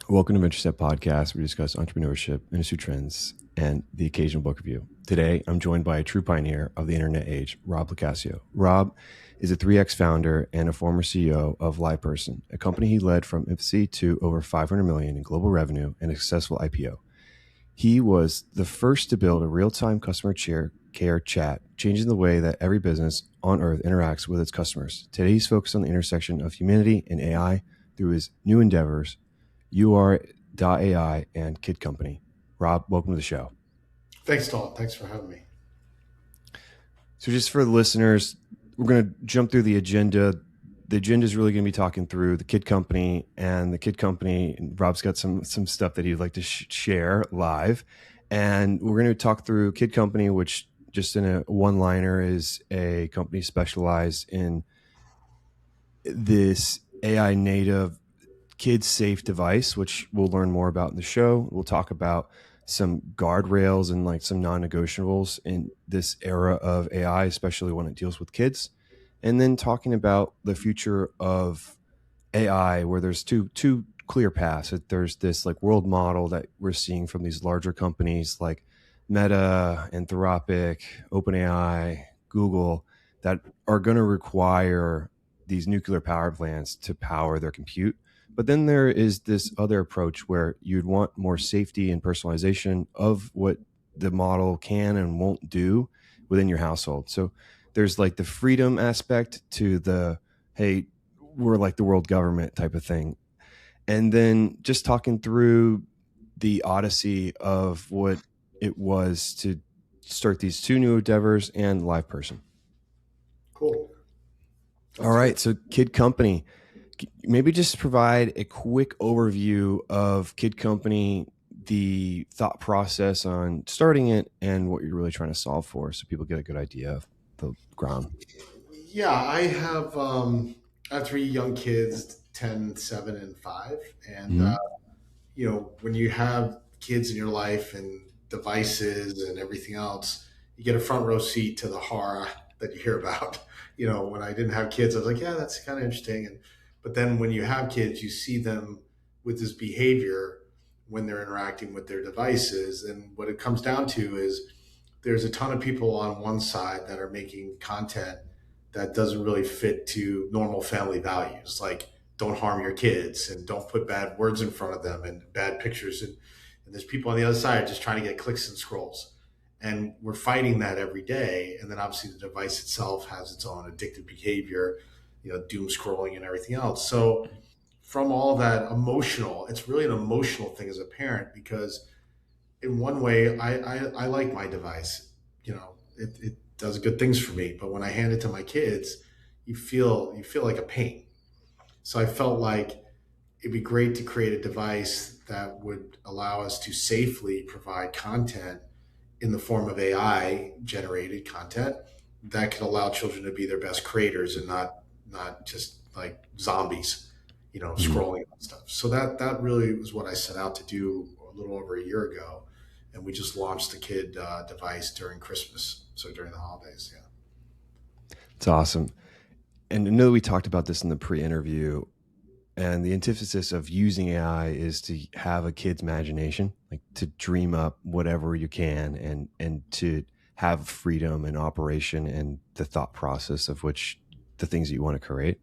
Welcome to VentureStep podcast, where we discuss entrepreneurship, industry trends, and the occasional book review. Today, I'm joined by a true pioneer of the internet age, Rob Licascio. Rob is a 3X founder and a former CEO of LivePerson, a company he led from infancy to over $500 million in global revenue and a successful IPO. He was the first to build a real-time customer care chat, changing the way that every business on earth interacts with its customers. Today, he's focused on the intersection of humanity and AI through his new endeavors, Uare.Ai and KidCompany. Rob, welcome to the show. Thanks, Dalton. Thanks for having me. So just for the listeners, we're going to jump through the agenda. The agenda is really going to be talking through the KidCompany and the KidCompany. And Rob's got some stuff that he'd like to share live. And we're going to talk through KidCompany, which just in a one-liner is a company specialized in this AI native kids safe device, which we'll learn more about in the show. We'll talk about some guardrails and like some non-negotiables in this era of AI, especially when it deals with kids. And then talking about the future of AI, where there's two clear paths. There's this like world model that we're seeing from these larger companies like Meta, Anthropic, OpenAI, Google, that are going to require these nuclear power plants to power their compute. But then there is this other approach where you'd want more safety and personalization of what the model can and won't do within your household. So there's like the freedom aspect to the, hey, we're like the world government type of thing. And then just talking through the odyssey of what it was to start these two new endeavors and LivePerson. Cool. All right. So KidCompany. Maybe just provide a quick overview of KidCompany, the thought process on starting it, and what you're really trying to solve for, so people get a good idea of the ground. Yeah, I have three young kids, 10, 7, and 5. And, when you have kids in your life and devices and everything else, you get a front row seat to the horror that you hear about. When I didn't have kids, I was like, yeah, that's kind of interesting. But then when you have kids, you see them with this behavior when they're interacting with their devices. And what it comes down to is there's a ton of people on one side that are making content that doesn't really fit to normal family values, like don't harm your kids and don't put bad words in front of them and bad pictures. And there's people on the other side just trying to get clicks and scrolls. And we're fighting that every day. And then obviously the device itself has its own addictive behavior, doom scrolling and everything else. So from all that emotional, it's really an emotional thing as a parent, because in one way, I like my device. It does good things for me. But when I hand it to my kids, you feel like a pain. So I felt like it'd be great to create a device that would allow us to safely provide content in the form of AI generated content that could allow children to be their best creators and not just like zombies, scrolling and stuff. So that really was what I set out to do a little over a year ago. And we just launched the kid device during Christmas. So during the holidays. Yeah. It's awesome. And I know we talked about this in the pre-interview, and the antithesis of using AI is to have a kid's imagination, like to dream up whatever you can and to have freedom and operation and the thought process of which the things that you want to create.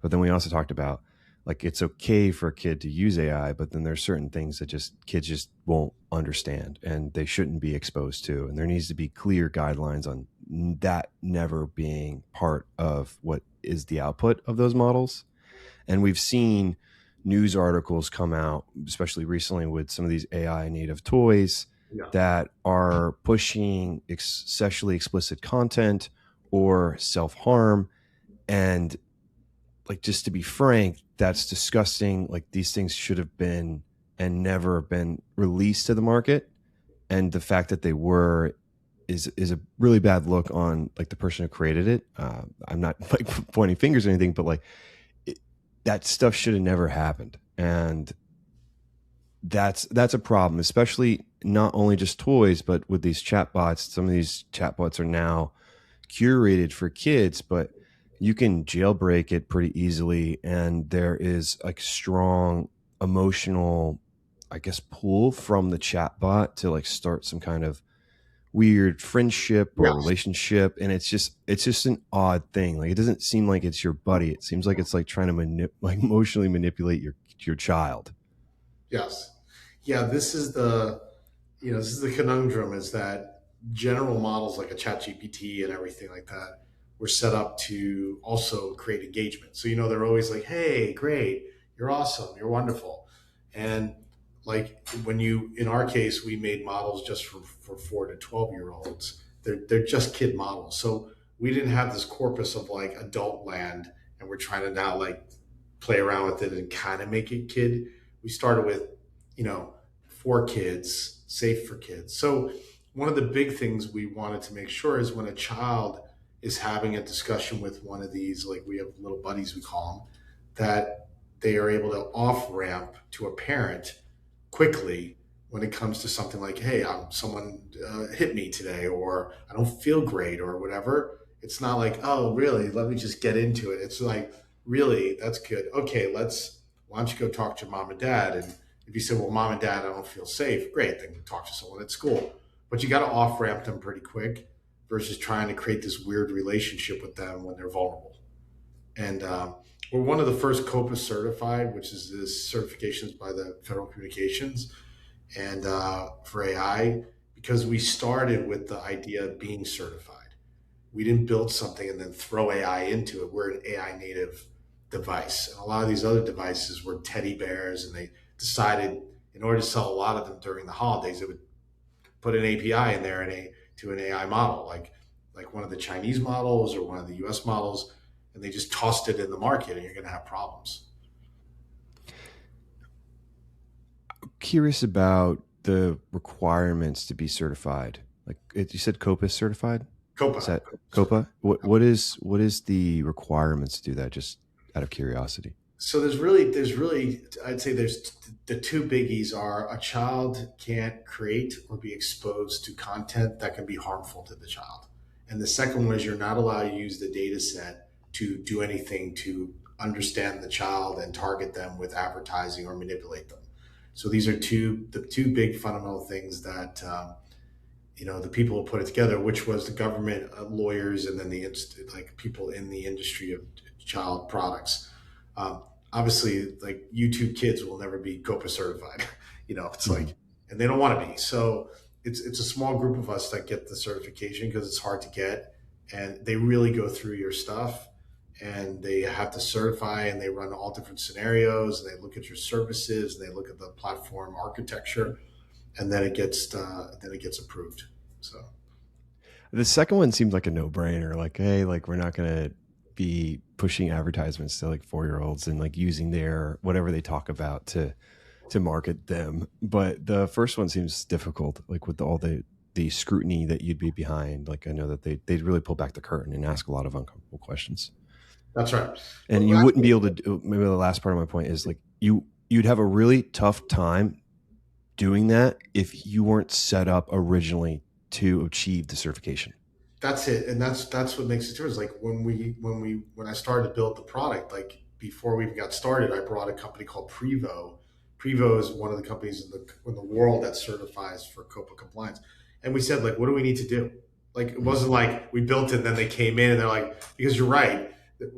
But then we also talked about like it's okay for a kid to use AI, but then there's certain things that kids just won't understand and they shouldn't be exposed to. And there needs to be clear guidelines on that never being part of what is the output of those models. And we've seen news articles come out, especially recently with some of these AI native toys that are pushing sexually explicit content or self-harm. And like, just to be frank, that's disgusting. Like, these things should have been and never been released to the market. And the fact that they were is a really bad look on like the person who created it. I'm not like pointing fingers or anything, but like that stuff should have never happened. And that's a problem, especially not only just toys, but with these chatbots. Some of these chatbots are now curated for kids, but you can jailbreak it pretty easily. And there is like strong emotional, I guess, pull from the chatbot to like start some kind of weird friendship or Yes. relationship, and it's just an odd thing. Like, it doesn't seem like it's your buddy. It seems like it's like trying to like emotionally manipulate your child. Yes. Yeah. This is the conundrum, is that general models like a chat GPT and everything like that were set up to also create engagement. So, they're always like, hey, great, you're awesome, you're wonderful. And like in our case, we made models just for 4 to 12 year olds. They're just kid models. So we didn't have this corpus of like adult land, and we're trying to now like play around with it and kind of make it kid. We started with, you know, for kids, safe for kids. So one of the big things we wanted to make sure is when a child is having a discussion with one of these, like we have little buddies, we call them, that they are able to off ramp to a parent quickly when it comes to something like, hey, someone hit me today, or I don't feel great, or whatever. It's not like, oh, really? Let me just get into it. It's like, really, that's good. Okay, why don't you go talk to mom and dad? And if you say, well, mom and dad, I don't feel safe, great, then talk to someone at school. But you got to off ramp them pretty quick versus trying to create this weird relationship with them when they're vulnerable. And we're one of the first COPA certified, which is this certifications by the Federal Communications and for AI, because we started with the idea of being certified. We didn't build something and then throw AI into it. We're an AI native device. And a lot of these other devices were teddy bears, and they decided in order to sell a lot of them during the holidays, they would put an API in there to an AI model, like one of the Chinese models or one of the US models, and they just tossed it in the market, and you're going to have problems. Curious about the requirements to be certified. Like you said, COPA is certified. COPA. Is that COPA? What is the requirements to do that? Just out of curiosity. So there's really, I'd say the two biggies are: a child can't create or be exposed to content that can be harmful to the child. And the second one is you're not allowed to use the data set to do anything to understand the child and target them with advertising or manipulate them. So these are the two big fundamental things that the people who put it together, which was the government, lawyers, and then like people in the industry of child products. Um, Obviously, like YouTube Kids will never be COPA certified. It's like, and they don't want to be. So it's a small group of us that get the certification because it's hard to get, and they really go through your stuff, and they have to certify, and they run all different scenarios, and they look at your services, and they look at the platform architecture, and then it gets approved. So The second one seems like a no-brainer. Like, hey, like we're not gonna be pushing advertisements to like 4-year-olds and like using their whatever they talk about to market them. But the first one seems difficult, like with all the scrutiny that you'd be behind. Like, I know that they'd really pull back the curtain and ask a lot of uncomfortable questions. that's right. And you wouldn't be able to do, maybe the last part of my point is like you'd have a really tough time doing that if you weren't set up originally to achieve the certification. That's it, and that's what makes it different. Like when I started to build the product, like before we even got started, I brought a company called Prevo. Prevo is one of the companies in the world that certifies for COPA compliance, and we said, like, what do we need to do? Like, it wasn't like we built it and then they came in and they're like, because you're right,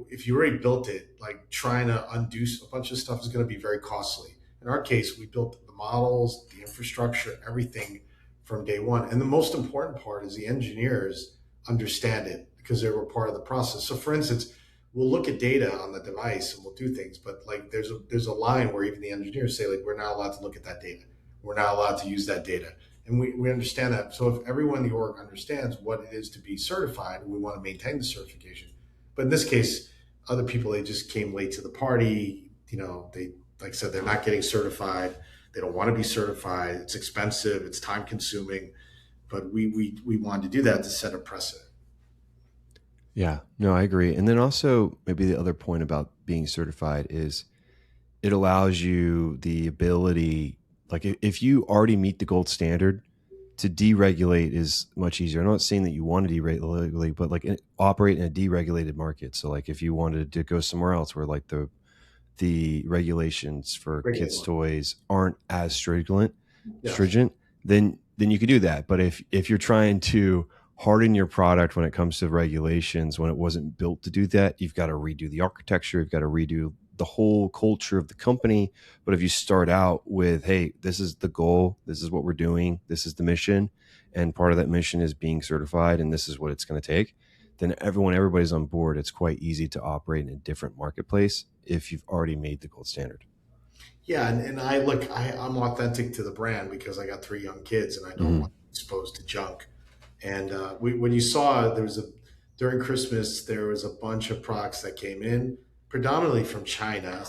if you already built it, like trying to undo a bunch of stuff is going to be very costly. In our case, we built the models, the infrastructure, everything from day one, and the most important part is the engineers understand it because they were part of the process. So, for instance, we'll look at data on the device and we'll do things, but like there's a line where even the engineers say, like, we're not allowed to look at that data, we're not allowed to use that data, and we understand that. So if everyone in the org understands what it is to be certified, we want to maintain the certification. But in this case, other people, they just came late to the party. They, like I said, they're not getting certified. They don't want to be certified. It's expensive. It's time consuming. But we wanted to do that to set a precedent. Yeah, no, I agree. And then also maybe the other point about being certified is it allows you the ability, like if you already meet the gold standard, to deregulate is much easier. I'm not saying that you want to deregulate, but like operate in a deregulated market. So like if you wanted to go somewhere else where like the regulations for kids' Regular. toys aren't as stringent, Yes. then you could do that. But if you're trying to harden your product when it comes to regulations, when it wasn't built to do that, you've got to redo the architecture, you've got to redo the whole culture of the company. But if you start out with, hey, this is the goal, this is what we're doing, this is the mission, and part of that mission is being certified, and this is what it's going to take, then everybody's on board. It's quite easy to operate in a different marketplace if you've already made the gold standard. Yeah, and I'm authentic to the brand because I got 3 young kids and I don't Mm-hmm. want to be exposed to junk. And when you saw during Christmas there was a bunch of products that came in predominantly from China.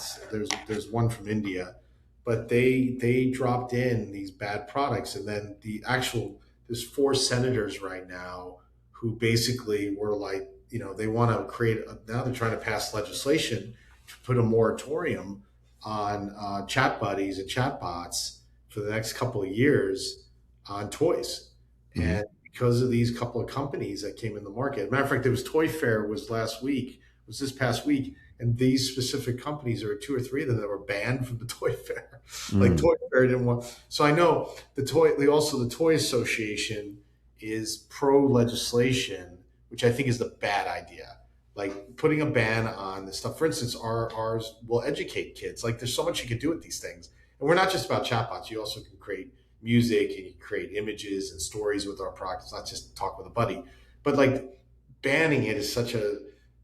There's one from India, but they dropped in these bad products, and then there's 4 senators right now who basically were like, they want to now they're trying to pass legislation to put a moratorium on chat buddies and chat bots for the next couple of years on toys. Mm-hmm. And because of these couple of companies that came in the market. Matter of fact, there was Toy Fair was this past week, and these specific companies, there were 2 or 3 of them that were banned from the Toy Fair. Like Mm-hmm. Toy Fair didn't want. So I know the Toy Association is pro legislation, which I think is the bad idea. Like putting a ban on this stuff. For instance, ours will educate kids. Like there's so much you can do with these things, and we're not just about chatbots. You also can create music and you can create images and stories with our product. It's not just talk with a buddy, but like banning it is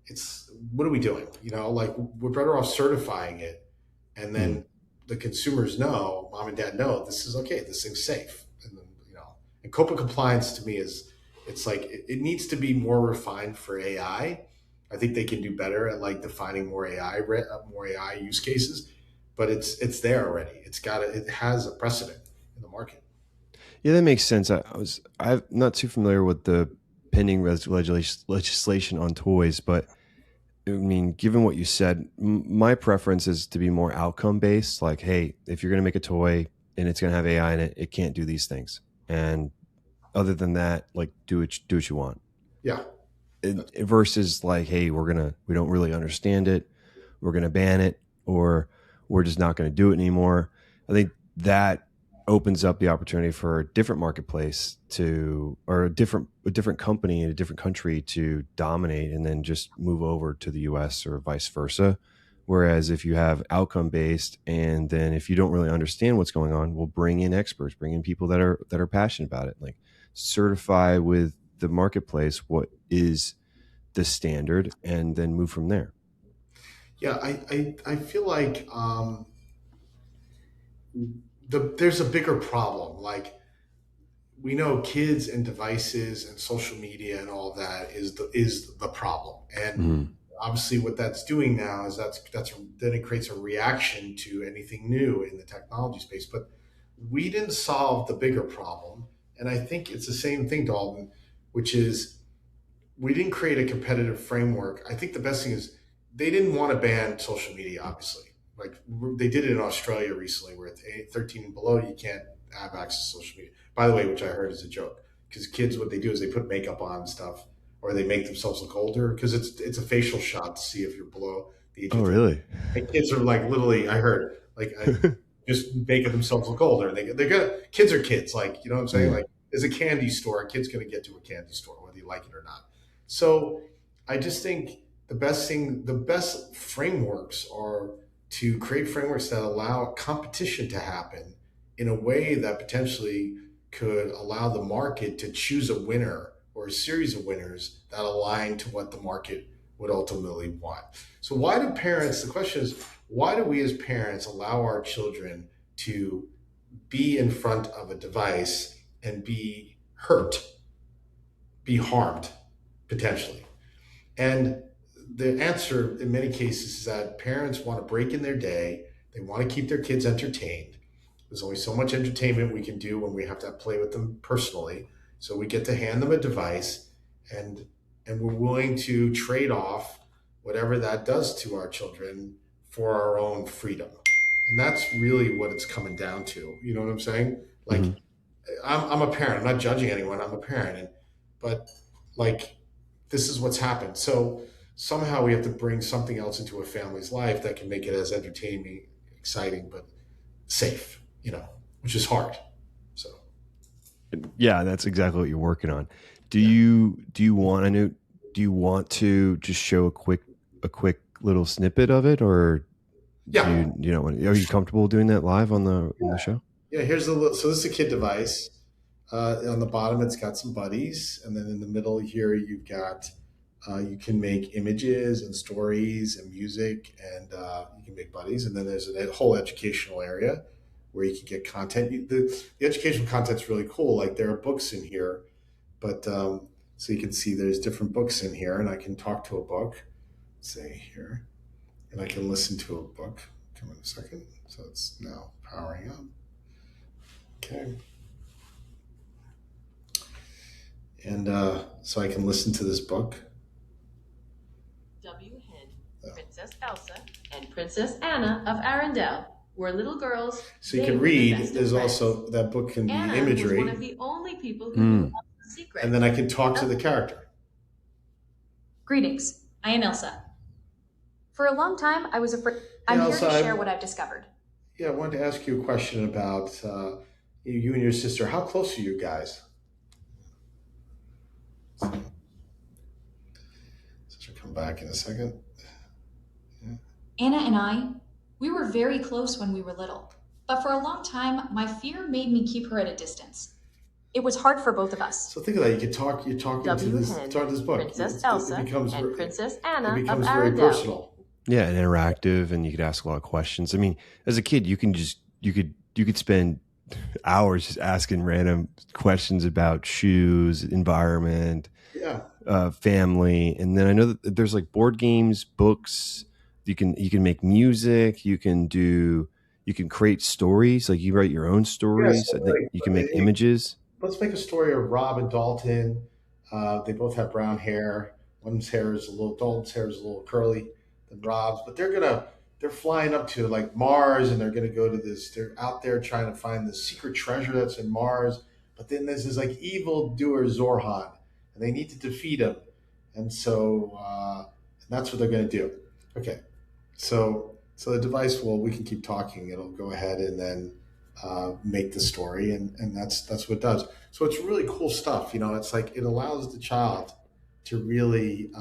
it's what are we doing? Like we're better off certifying it, and Mm-hmm. then the consumers know, mom and dad know this is okay. This thing's safe, and then and COPA compliance to me it's like it needs to be more refined for AI. I think they can do better at like defining more AI use cases, but it's there already. It has a precedent in the market. Yeah, that makes sense. I'm not too familiar with the pending legislation on toys, but I mean, given what you said, my preference is to be more outcome based. Like, hey, if you're going to make a toy and it's going to have AI in it, it can't do these things. And other than that, like, do what you want. Yeah. Versus like, hey, we don't really understand it, we're gonna ban it, or we're just not gonna do it anymore. I think that opens up the opportunity for a different marketplace or a different company in a different country to dominate and then just move over to the US or vice versa. Whereas if you have outcome based, and then if you don't really understand what's going on, we'll bring in experts, bring in people that are passionate about it, like certify with the marketplace what is the standard, and then move from there. Yeah, I feel like there's a bigger problem. Like we know kids and devices and social media and all that is the problem. And Mm-hmm. obviously, what that's doing now is then it creates a reaction to anything new in the technology space. But we didn't solve the bigger problem, and I think it's the same thing, Dalton, which is we didn't create a competitive framework. I think the best thing is they didn't want to ban social media, obviously. Like they did it in Australia recently, where it's 13 and below, you can't have access to social media. By the way, which I heard is a joke, because kids, what they do is they put makeup on and stuff, or they make themselves look older, because it's a facial shot to see if you're below the age Oh, of 13. really? And kids are like literally, I heard, like just making themselves look older. And they got kids are kids, like you know what I'm saying? Mm. Like there's a candy store, a kid's gonna get to a candy store whether you like it or not. So I just think the best frameworks are to create frameworks that allow competition to happen in a way that potentially could allow the market to choose a winner or a series of winners that align to what the market would ultimately want. So the question is, why do we as parents allow our children to be in front of a device and be hurt, be harmed potentially? And the answer in many cases is that parents want to break in their day. They want to keep their kids entertained. There's only so much entertainment we can do when we have to play with them personally. So we get to hand them a device, and we're willing to trade off whatever that does to our children for our own freedom. And that's really what it's coming down to. You know what I'm saying? Mm-hmm. Like I'm a parent. I'm not judging anyone. I'm a parent, but like this is what's happened. somehow we have to bring something else into a family's life that can make it as entertaining, exciting, but safe, which is hard. So Yeah, that's exactly what you're working on. Do you want to just show a quick little snippet of it, or do you don't want? Are you comfortable doing that live on the show? Yeah, here's so this is a kid device. On the bottom, it's got some buddies, and then in the middle here, you've got you can make images and stories and music, and you can make buddies. And then there's a whole educational area where you can get content. The educational content's really cool. Like there are books in here, but so you can see there's different books in here, and I can talk to a book, say here, and I can listen to a book. Come in a second. So it's now powering up. Okay. And so I can listen to this book. Princess Elsa and Princess Anna of Arendelle were little girls. So you can read. There's also that book can be Anna imagery. Was one of the only people who knew the secret. And then I can talk to the character. Greetings. I am Elsa. For a long time, I was afraid. I'm here to share what I've discovered. Yeah, I wanted to ask you a question about you and your sister. How close are you guys? So she'll come back in a second. Yeah. Anna and I, we were very close when we were little. But for a long time, my fear made me keep her at a distance. It was hard for both of us. So think of that. You're talking to this book. Princess Elsa and Princess Anna it becomes of very Arendelle. personal. Yeah, and interactive, and you could ask a lot of questions. I mean, as a kid, you could spend hours just asking random questions about shoes, environment, family, and then I know that there's like board games, books. You can make music. You can create stories. Like you write your own stories. Yeah, so I think you can make images. Let's make a story of Rob and Dalton. They both have brown hair. Dalton's hair is a little curly than Rob's, but they're flying up to like Mars, and they're going to go to this. They're out there trying to find the secret treasure that's in Mars. But then there's this like evil doer Zorhan, and they need to defeat him. And so that's what they're going to do. Okay, so the device we can keep talking. It'll go ahead and then make the story, and that's what it does. So it's really cool stuff. It's like it allows the child to really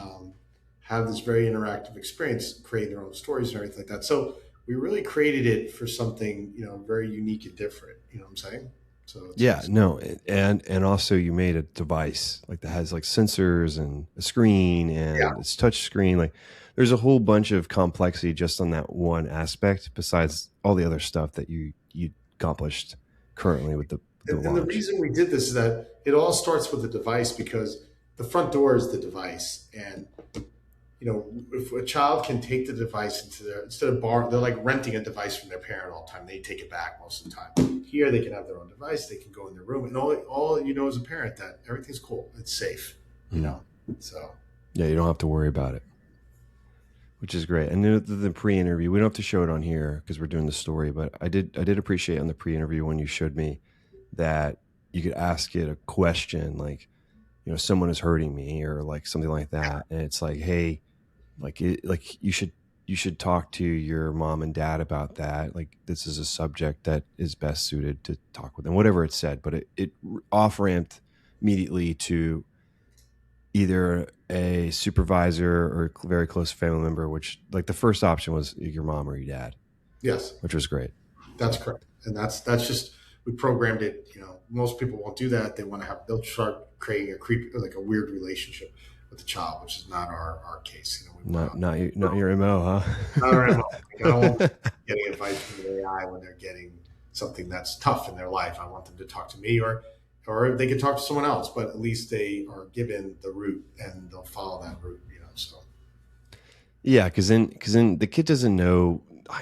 have this very interactive experience, create their own stories and everything like that. So we really created it for something, very unique and different. You know what I'm saying? So and also you made a device like that has like sensors and a screen and it's touch screen. Like there's a whole bunch of complexity just on that one aspect, besides all the other stuff that you accomplished currently with the launch. And the reason we did this is that it all starts with the device, because the front door is the device, and if a child can take the device instead of they're like renting a device from their parent all the time. They take it back most of the time. Here, they can have their own device. They can go in their room, and all as a parent, that everything's cool. It's safe, So yeah, you don't have to worry about it, which is great. And the pre-interview, we don't have to show it on here because we're doing the story, but I did appreciate on the pre-interview when you showed me that you could ask it a question like, someone is hurting me or like something like that, and it's like, hey. Like you should talk to your mom and dad about that. Like this is a subject that is best suited to talk with them, whatever it said. But it off ramped immediately to either a supervisor or a very close family member, which like the first option was your mom or your dad. Yes, which was great. That's correct, and that's just we programmed it. Most people won't do that. They'll start creating a weird relationship with the child, which is not our case. Not your MO, huh? Not our MO. I don't want them getting advice from the AI when they're getting something that's tough in their life. I want them to talk to me, or they can talk to someone else, but at least they are given the route and they'll follow that route. So yeah, because then the kid doesn't know.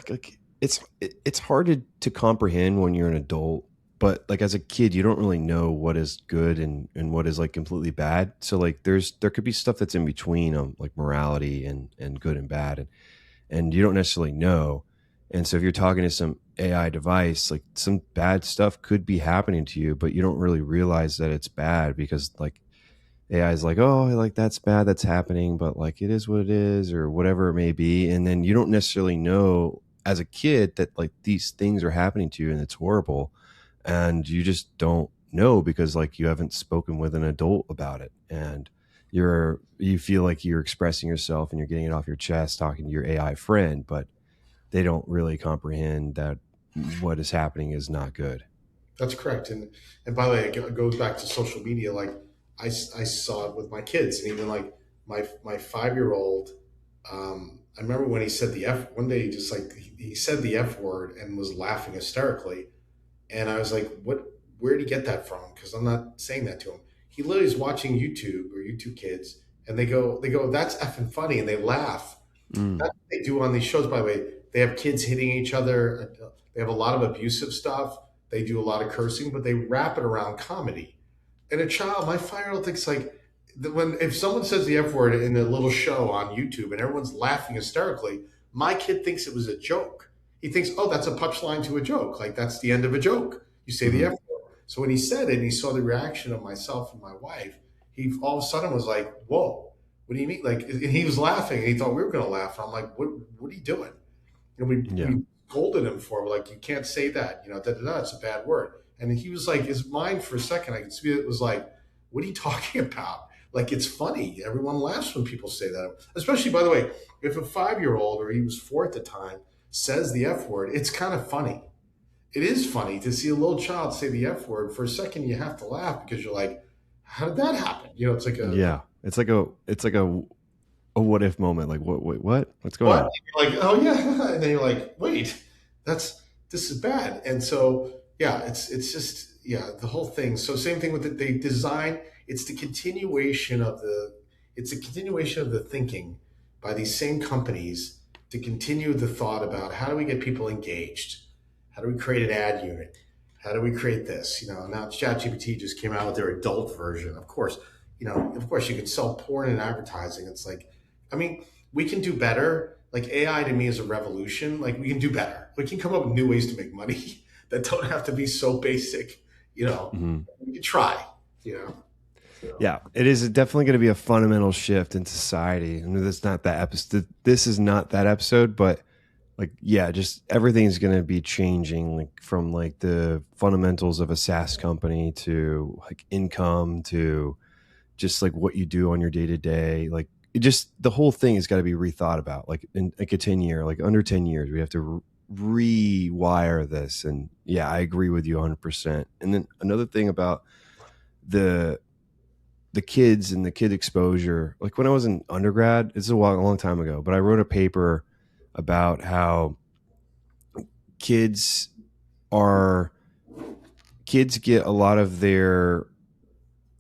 Like it's hard to comprehend when you're an adult. But like as a kid, you don't really know what is good and what is like completely bad. So like there could be stuff that's in between like morality and good and bad, and you don't necessarily know. And so if you're talking to some AI device, like some bad stuff could be happening to you, but you don't really realize that it's bad because like AI is like, oh, like that's bad, that's happening, but like it is what it is, or whatever it may be. And then you don't necessarily know as a kid that like these things are happening to you and it's horrible. And you just don't know because like you haven't spoken with an adult about it. And you feel like you're expressing yourself and you're getting it off your chest talking to your AI friend, but they don't really comprehend that what is happening is not good. That's correct. And by the way, it goes back to social media. Like I saw it with my kids, and even like my 5-year-old. I remember when he said the F one day. He just like he said the F word and was laughing hysterically, and I was like, "What? Where did he get that from?" Because I'm not saying that to him. He literally is watching YouTube or YouTube Kids, and they go, "That's effing funny," and they laugh. Mm. That's what they do on these shows. By the way, they have kids hitting each other. They have a lot of abusive stuff. They do a lot of cursing, but they wrap it around comedy. And a child, my 5-year-old thinks like when if someone says the F word in a little show on YouTube and everyone's laughing hysterically, my kid thinks it was a joke. He thinks, oh, that's a punchline to a joke. Like that's the end of a joke. You say the F word. So when he said it and he saw the reaction of myself and my wife, he all of a sudden was like, whoa, what do you mean? Like, and he was laughing and he thought we were going to laugh. And I'm like, what are you doing? And we scolded him for it. Like, you can't say that, it's a bad word. And he was like, his mind for a second, I could see it was like, what are you talking about? Like, it's funny. Everyone laughs when people say that. Especially, by the way, if a 5-year-old, or he was 4 at the time, says the F word, it's kind of funny. It is funny to see a little child say the F word. For a second, you have to laugh because you're like, how did that happen? It's like a what if moment. Like, what's going on? You're like, oh yeah. And then you're like, wait, this is bad. And so, yeah, it's just, the whole thing. So same thing with the design. It's the continuation of the thinking by these same companies to continue the thought about how do we get people engaged? How do we create an ad unit? How do we create this? Now ChatGPT just came out with their adult version. Of course, you can sell porn and advertising. It's like, we can do better. Like AI to me is a revolution. Like we can do better. We can come up with new ways to make money that don't have to be so basic. We can try. Yeah, it is definitely going to be a fundamental shift in society. That's not that episode. This is not that episode, but just everything's going to be changing, from the fundamentals of a SaaS company to income to just what you do on your day to day. The whole thing has got to be rethought about. In a 10 year, under 10 years, we have to rewire this. And yeah, I agree with you 100%. And then another thing about the kids and the kid exposure, when I was in undergrad, it's a long time ago, but I wrote a paper about how kids get a lot of their,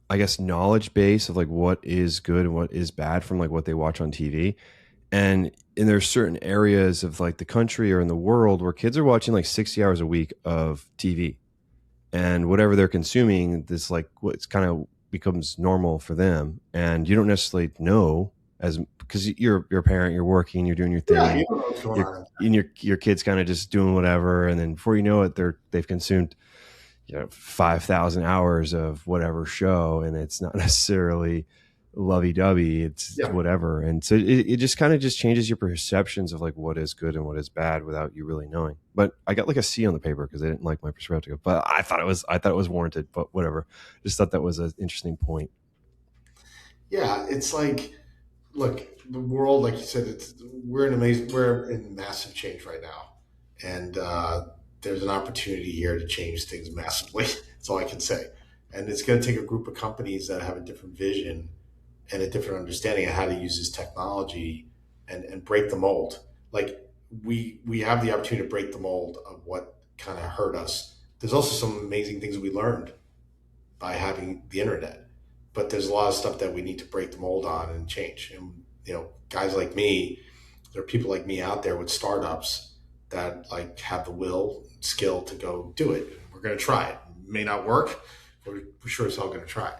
I guess, knowledge base of what is good and what is bad from what they watch on TV. And there's certain areas of the country or in the world where kids are watching 60 hours a week of TV, and whatever they're consuming, this what's kind of becomes normal for them. And you don't necessarily know because you're a parent, you're working, you're doing your thing. Yeah, you don't know what's going on. And your kid's kind of just doing whatever. And then before you know it, they've consumed 5,000 hours of whatever show, and it's not necessarily lovey-dovey, it's whatever. And so it just kind of just changes your perceptions of what is good and what is bad without you really knowing. But I got a C on the paper because I didn't like my perspective, but I thought it was warranted, but whatever. Just thought that was an interesting point. Yeah, it's look, the world, like you said, we're in massive change right now, and there's an opportunity here to change things massively. That's all I can say. And it's going to take a group of companies that have a different vision and a different understanding of how to use this technology and break the mold. We have the opportunity to break the mold of what kind of hurt us. There's also some amazing things we learned by having the internet, but there's a lot of stuff that we need to break the mold on and change. And, guys like me, there are people like me out there with startups that have the will, skill to go do it. We're going to try it. It may not work, but we're sure as hell going to try it.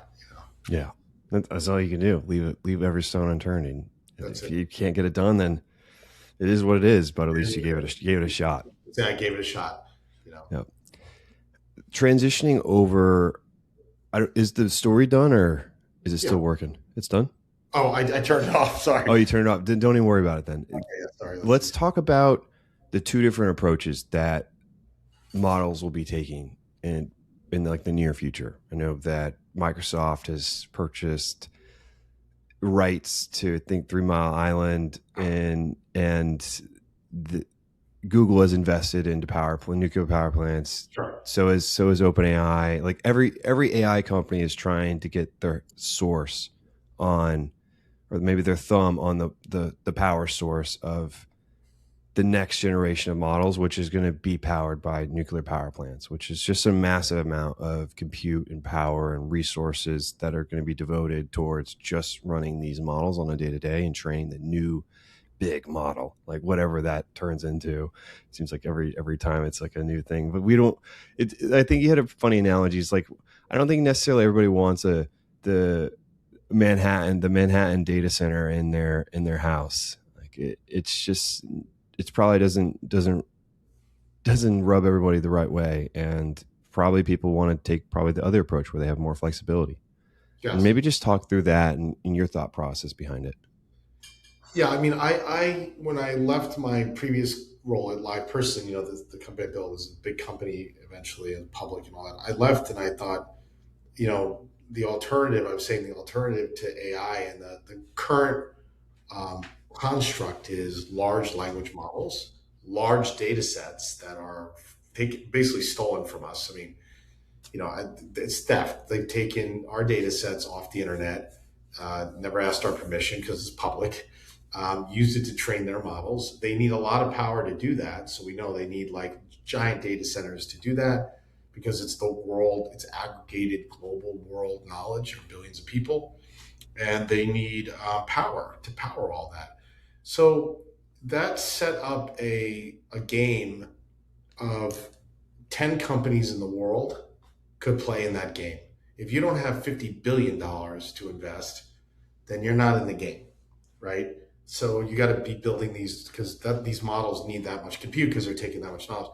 Yeah, that's all you can do. Leave every stone unturned. And if you can't get it done, then it is what it is. But at least you gave it a shot. Yeah, I gave it a shot. Transitioning over, is the story done, or Is it still working? It's done? Oh, I turned it off. Sorry. Oh, you turned it off. Don't even worry about it then. Okay, yeah, sorry. Let's talk about the two different approaches that models will be taking in like the near future. I know that Microsoft has purchased rights to, I think, 3 Mile Island, and Google has invested into nuclear power plants. Sure. So is OpenAI. Like every AI company is trying to get their source on, or maybe their thumb on the power source of the next generation of models, which is going to be powered by nuclear power plants, which is just a massive amount of compute and power and resources that are going to be devoted towards just running these models on a day-to-day and training the new big model, like whatever that turns into. It seems like every time it's like a new thing, but I think you had a funny analogy. It's like, I don't think necessarily everybody wants the Manhattan data center in their house. Like it's probably doesn't rub everybody the right way, and probably people want to take probably the other approach where they have more flexibility. Yes. And maybe just talk through that and your thought process behind it. Yeah, I mean, I when I left my previous role at LivePerson, the company I built was a big company eventually and public and all that. I left and I thought, the alternative to AI and the current construct is large language models, large data sets that are basically stolen from us. I mean, it's theft. They've taken our data sets off the internet, never asked our permission because it's public, used it to train their models. They need a lot of power to do that. So we know they need like giant data centers to do that because it's aggregated global world knowledge of billions of people. And they need power to power all that. So that set up a game of 10 companies in the world could play in that game. If you don't have $50 billion to invest, then you're not in the game, right? So you got to be building these because these models need that much compute because they're taking that much knowledge.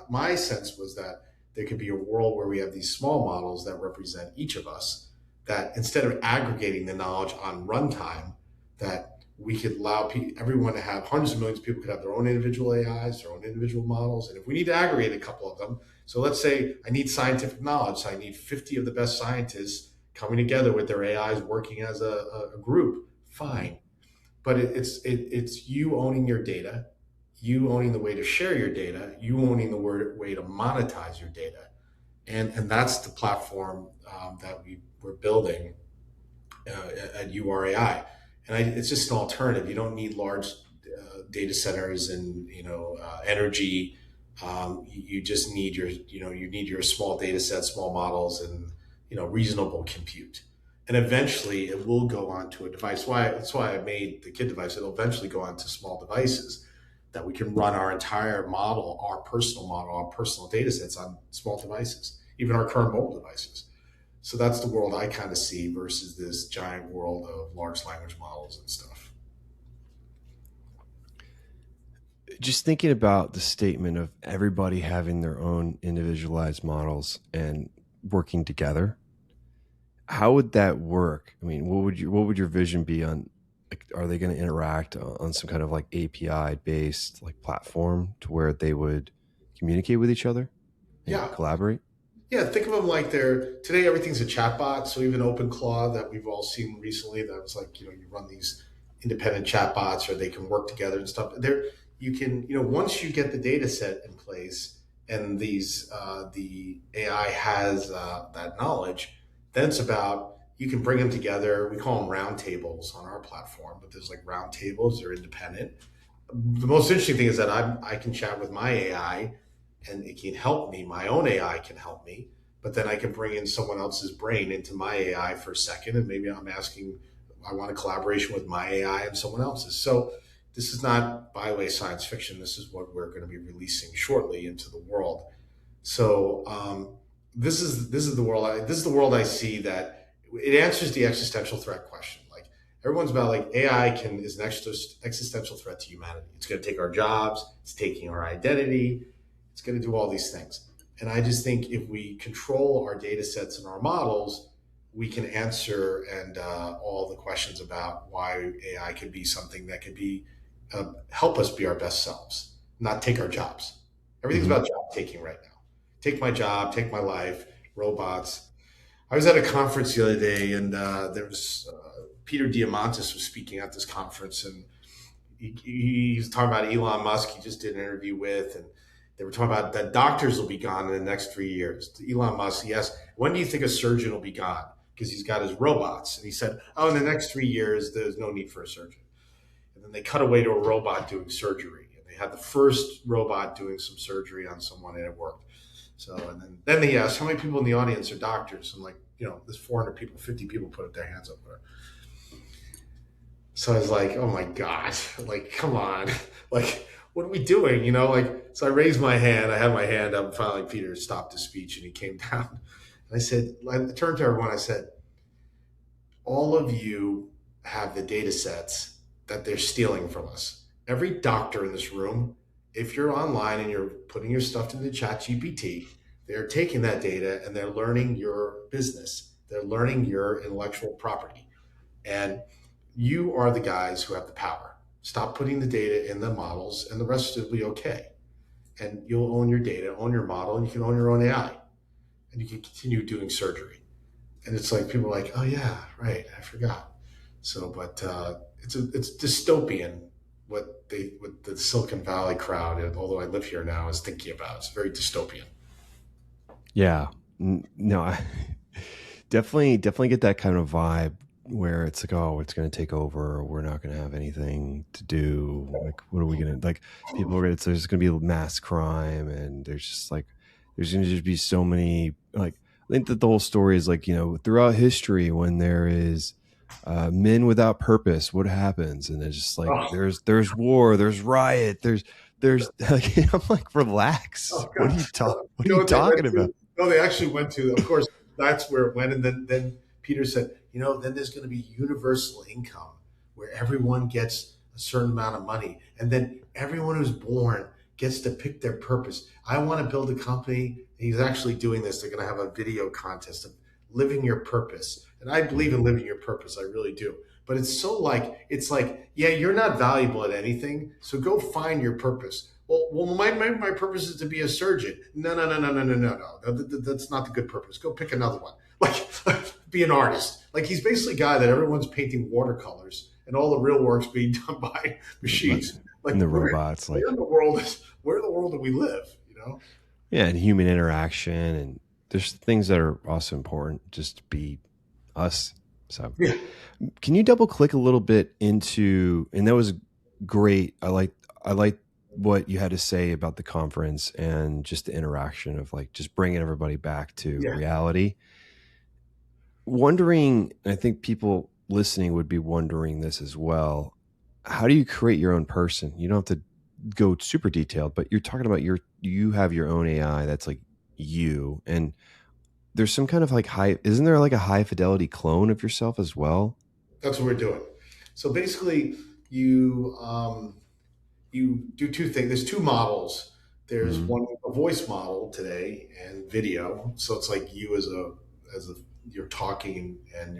My sense was that there could be a world where we have these small models that represent each of us, that instead of aggregating the knowledge on runtime, that we could allow everyone to have hundreds of millions of people could have their own individual AIs, their own individual models. And if we need to aggregate a couple of them, so let's say I need scientific knowledge, so I need 50 of the best scientists coming together with their AIs working as a group, fine. But it's you owning your data, you owning the way to share your data, you owning the way to monetize your data. And that's the platform that we're building at Uare.Ai. And it's just an alternative. You don't need large data centers and energy. You just need your small data sets, small models, and reasonable compute. And eventually, it will go onto a device. That's why I made the Kid device. It'll eventually go onto small devices that we can run our entire model, our personal data sets on small devices, even our current mobile devices. So that's the world I kind of see versus this giant world of large language models and stuff. Just thinking about the statement of everybody having their own individualized models and working together, how would that work? I mean, what would your vision be on? Like, are they going to interact on some kind of like API based like platform to where they would communicate with each other? And collaborate. Yeah, think of them like today everything's a chatbot. So even OpenClaw that we've all seen recently, that was like, you run these independent chatbots or they can work together and stuff. You can, once you get the data set in place and the AI has that knowledge, then it's about, you can bring them together. We call them round tables on our platform, but there's like round tables, they're independent. The most interesting thing is that I can chat with my AI and it can help me. My own AI can help me, but then I can bring in someone else's brain into my AI for a second. And maybe I want a collaboration with my AI and someone else's. So this is not, by the way, science fiction. This is what we're going to be releasing shortly into the world. So this is the world I see, that it answers the existential threat question. Like everyone's about like AI is an existential threat to humanity. It's going to take our jobs. It's taking our identity. It's going to do all these things. And I just think if we control our data sets and our models, we can answer and all the questions about why AI could be something that could be help us be our best selves, not take our jobs. Everything's about job taking right now. Take my job, take my life, robots. I was at a conference the other day, and there was Peter Diamandis was speaking at this conference, and he's talking about Elon Musk. He just did an interview with, and they were talking about that doctors will be gone in the next 3 years. Elon Musk, he asked, when do you think a surgeon will be gone? Because he's got his robots. And he said, oh, in the next 3 years, there's no need for a surgeon. And then they cut away to a robot doing surgery. And they had the first robot doing some surgery on someone, and it worked. So, and then he asked, how many people in the audience are doctors? And there's 400 people, 50 people put up their hands up there. So I was like, oh my God, come on. What are we doing? So I raised my hand. I had my hand up, and finally Peter stopped his speech and he came down. And I said, I turned to everyone, I said, all of you have the data sets that they're stealing from us. Every doctor in this room, if you're online and you're putting your stuff into ChatGPT, they're taking that data and they're learning your business. They're learning your intellectual property. And you are the guys who have the power. Stop putting the data in the models and the rest will be okay. And you'll own your data, own your model, and you can own your own AI. And you can continue doing surgery. And it's like, people are like, oh yeah, right, I forgot. So, but it's dystopian what the Silicon Valley crowd, although I live here now, is thinking about. It's very dystopian. Yeah. No, I definitely get that kind of vibe where it's like, oh, it's going to take over, or we're not going to have anything to do. Like, what are we going to, people are going to, there's going to be mass crime, and there's going to just be so many, I think that the whole story is throughout history, when there is men without purpose, what happens? And it's just there's war, there's riot, there's I'm like, relax. Oh, what are you talking about? No, they actually went to, of course, that's where it went. And then Peter said, then there's going to be universal income where everyone gets a certain amount of money. And then everyone who's born gets to pick their purpose. I want to build a company. He's actually doing this. They're going to have a video contest of living your purpose. And I believe in living your purpose. I really do. But it's yeah, you're not valuable at anything. So go find your purpose. Well, my purpose is to be a surgeon. No. That's not the good purpose. Go pick another one. Be an artist. He's basically a guy that everyone's painting watercolors and all the real work's being done by machines. And the robots. Where in the world do we live? Yeah, and human interaction, and there's things that are also important, just to be us. So, yeah. Can you double click a little bit into? And that was great. I like what you had to say about the conference and just the interaction of just bringing everybody back to reality. Wondering, I think people listening would be wondering this as well. How do you create your own person? You don't have to go super detailed, but you're talking about you have your own AI that's you, and there's some kind of isn't there a high fidelity clone of yourself as well? That's what we're doing. So basically you do two things. There's two models. There's one, a voice model today, and video. So it's you as a you're talking and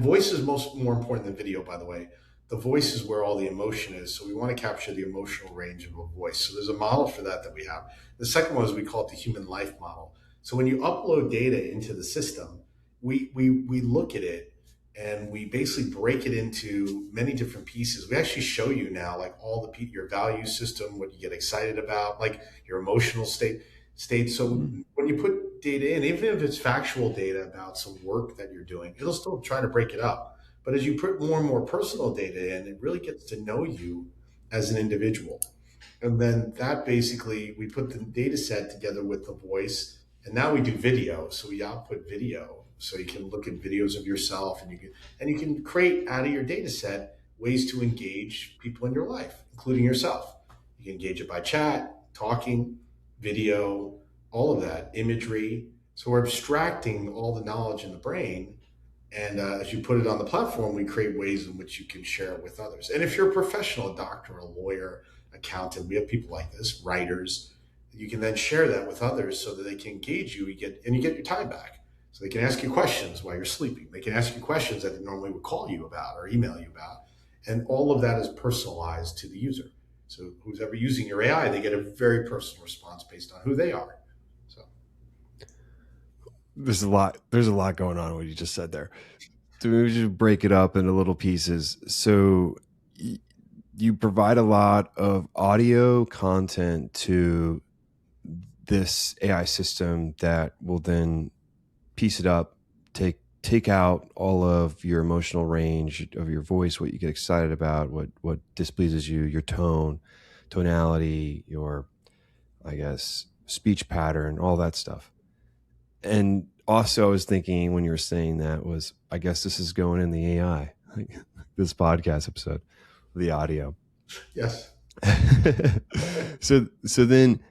voice is more important than video, by the way. The voice is where all the emotion is. So we want to capture the emotional range of a voice. So there's a model for that we have. The second one is, we call it the human life model. So when you upload data into the system, we look at it and we basically break it into many different pieces. We actually show you now all your value system, what you get excited about, your emotional state. So when you put data in, even if it's factual data about some work that you're doing, it'll still try to break it up. But as you put more and more personal data in, it really gets to know you as an individual. And then that basically, we put the data set together with the voice, and now we do video. So we output video. So you can look at videos of yourself, and you can create out of your data set ways to engage people in your life, including yourself. You can engage it by chat, talking, video, all of that, imagery. So we're abstracting all the knowledge in the brain. And as you put it on the platform, we create ways in which you can share it with others. And if you're a professional, a doctor, a lawyer, accountant, we have people like this, writers, you can then share that with others so that they can engage you. You get your time back. So they can ask you questions while you're sleeping. They can ask you questions that they normally would call you about or email you about. And all of that is personalized to the user. So who's ever using your AI, they get a very personal response based on who they are. So there's a lot going on in what you just said there. So maybe just break it up into little pieces. So you provide a lot of audio content to this AI system that will then piece it up, take out all of your emotional range of your voice, what you get excited about, what displeases you, your tonality, your, I guess, speech pattern, all that stuff. And also I was thinking when you were saying that was, I guess this is going in the AI, this podcast episode, the audio. Yes. So then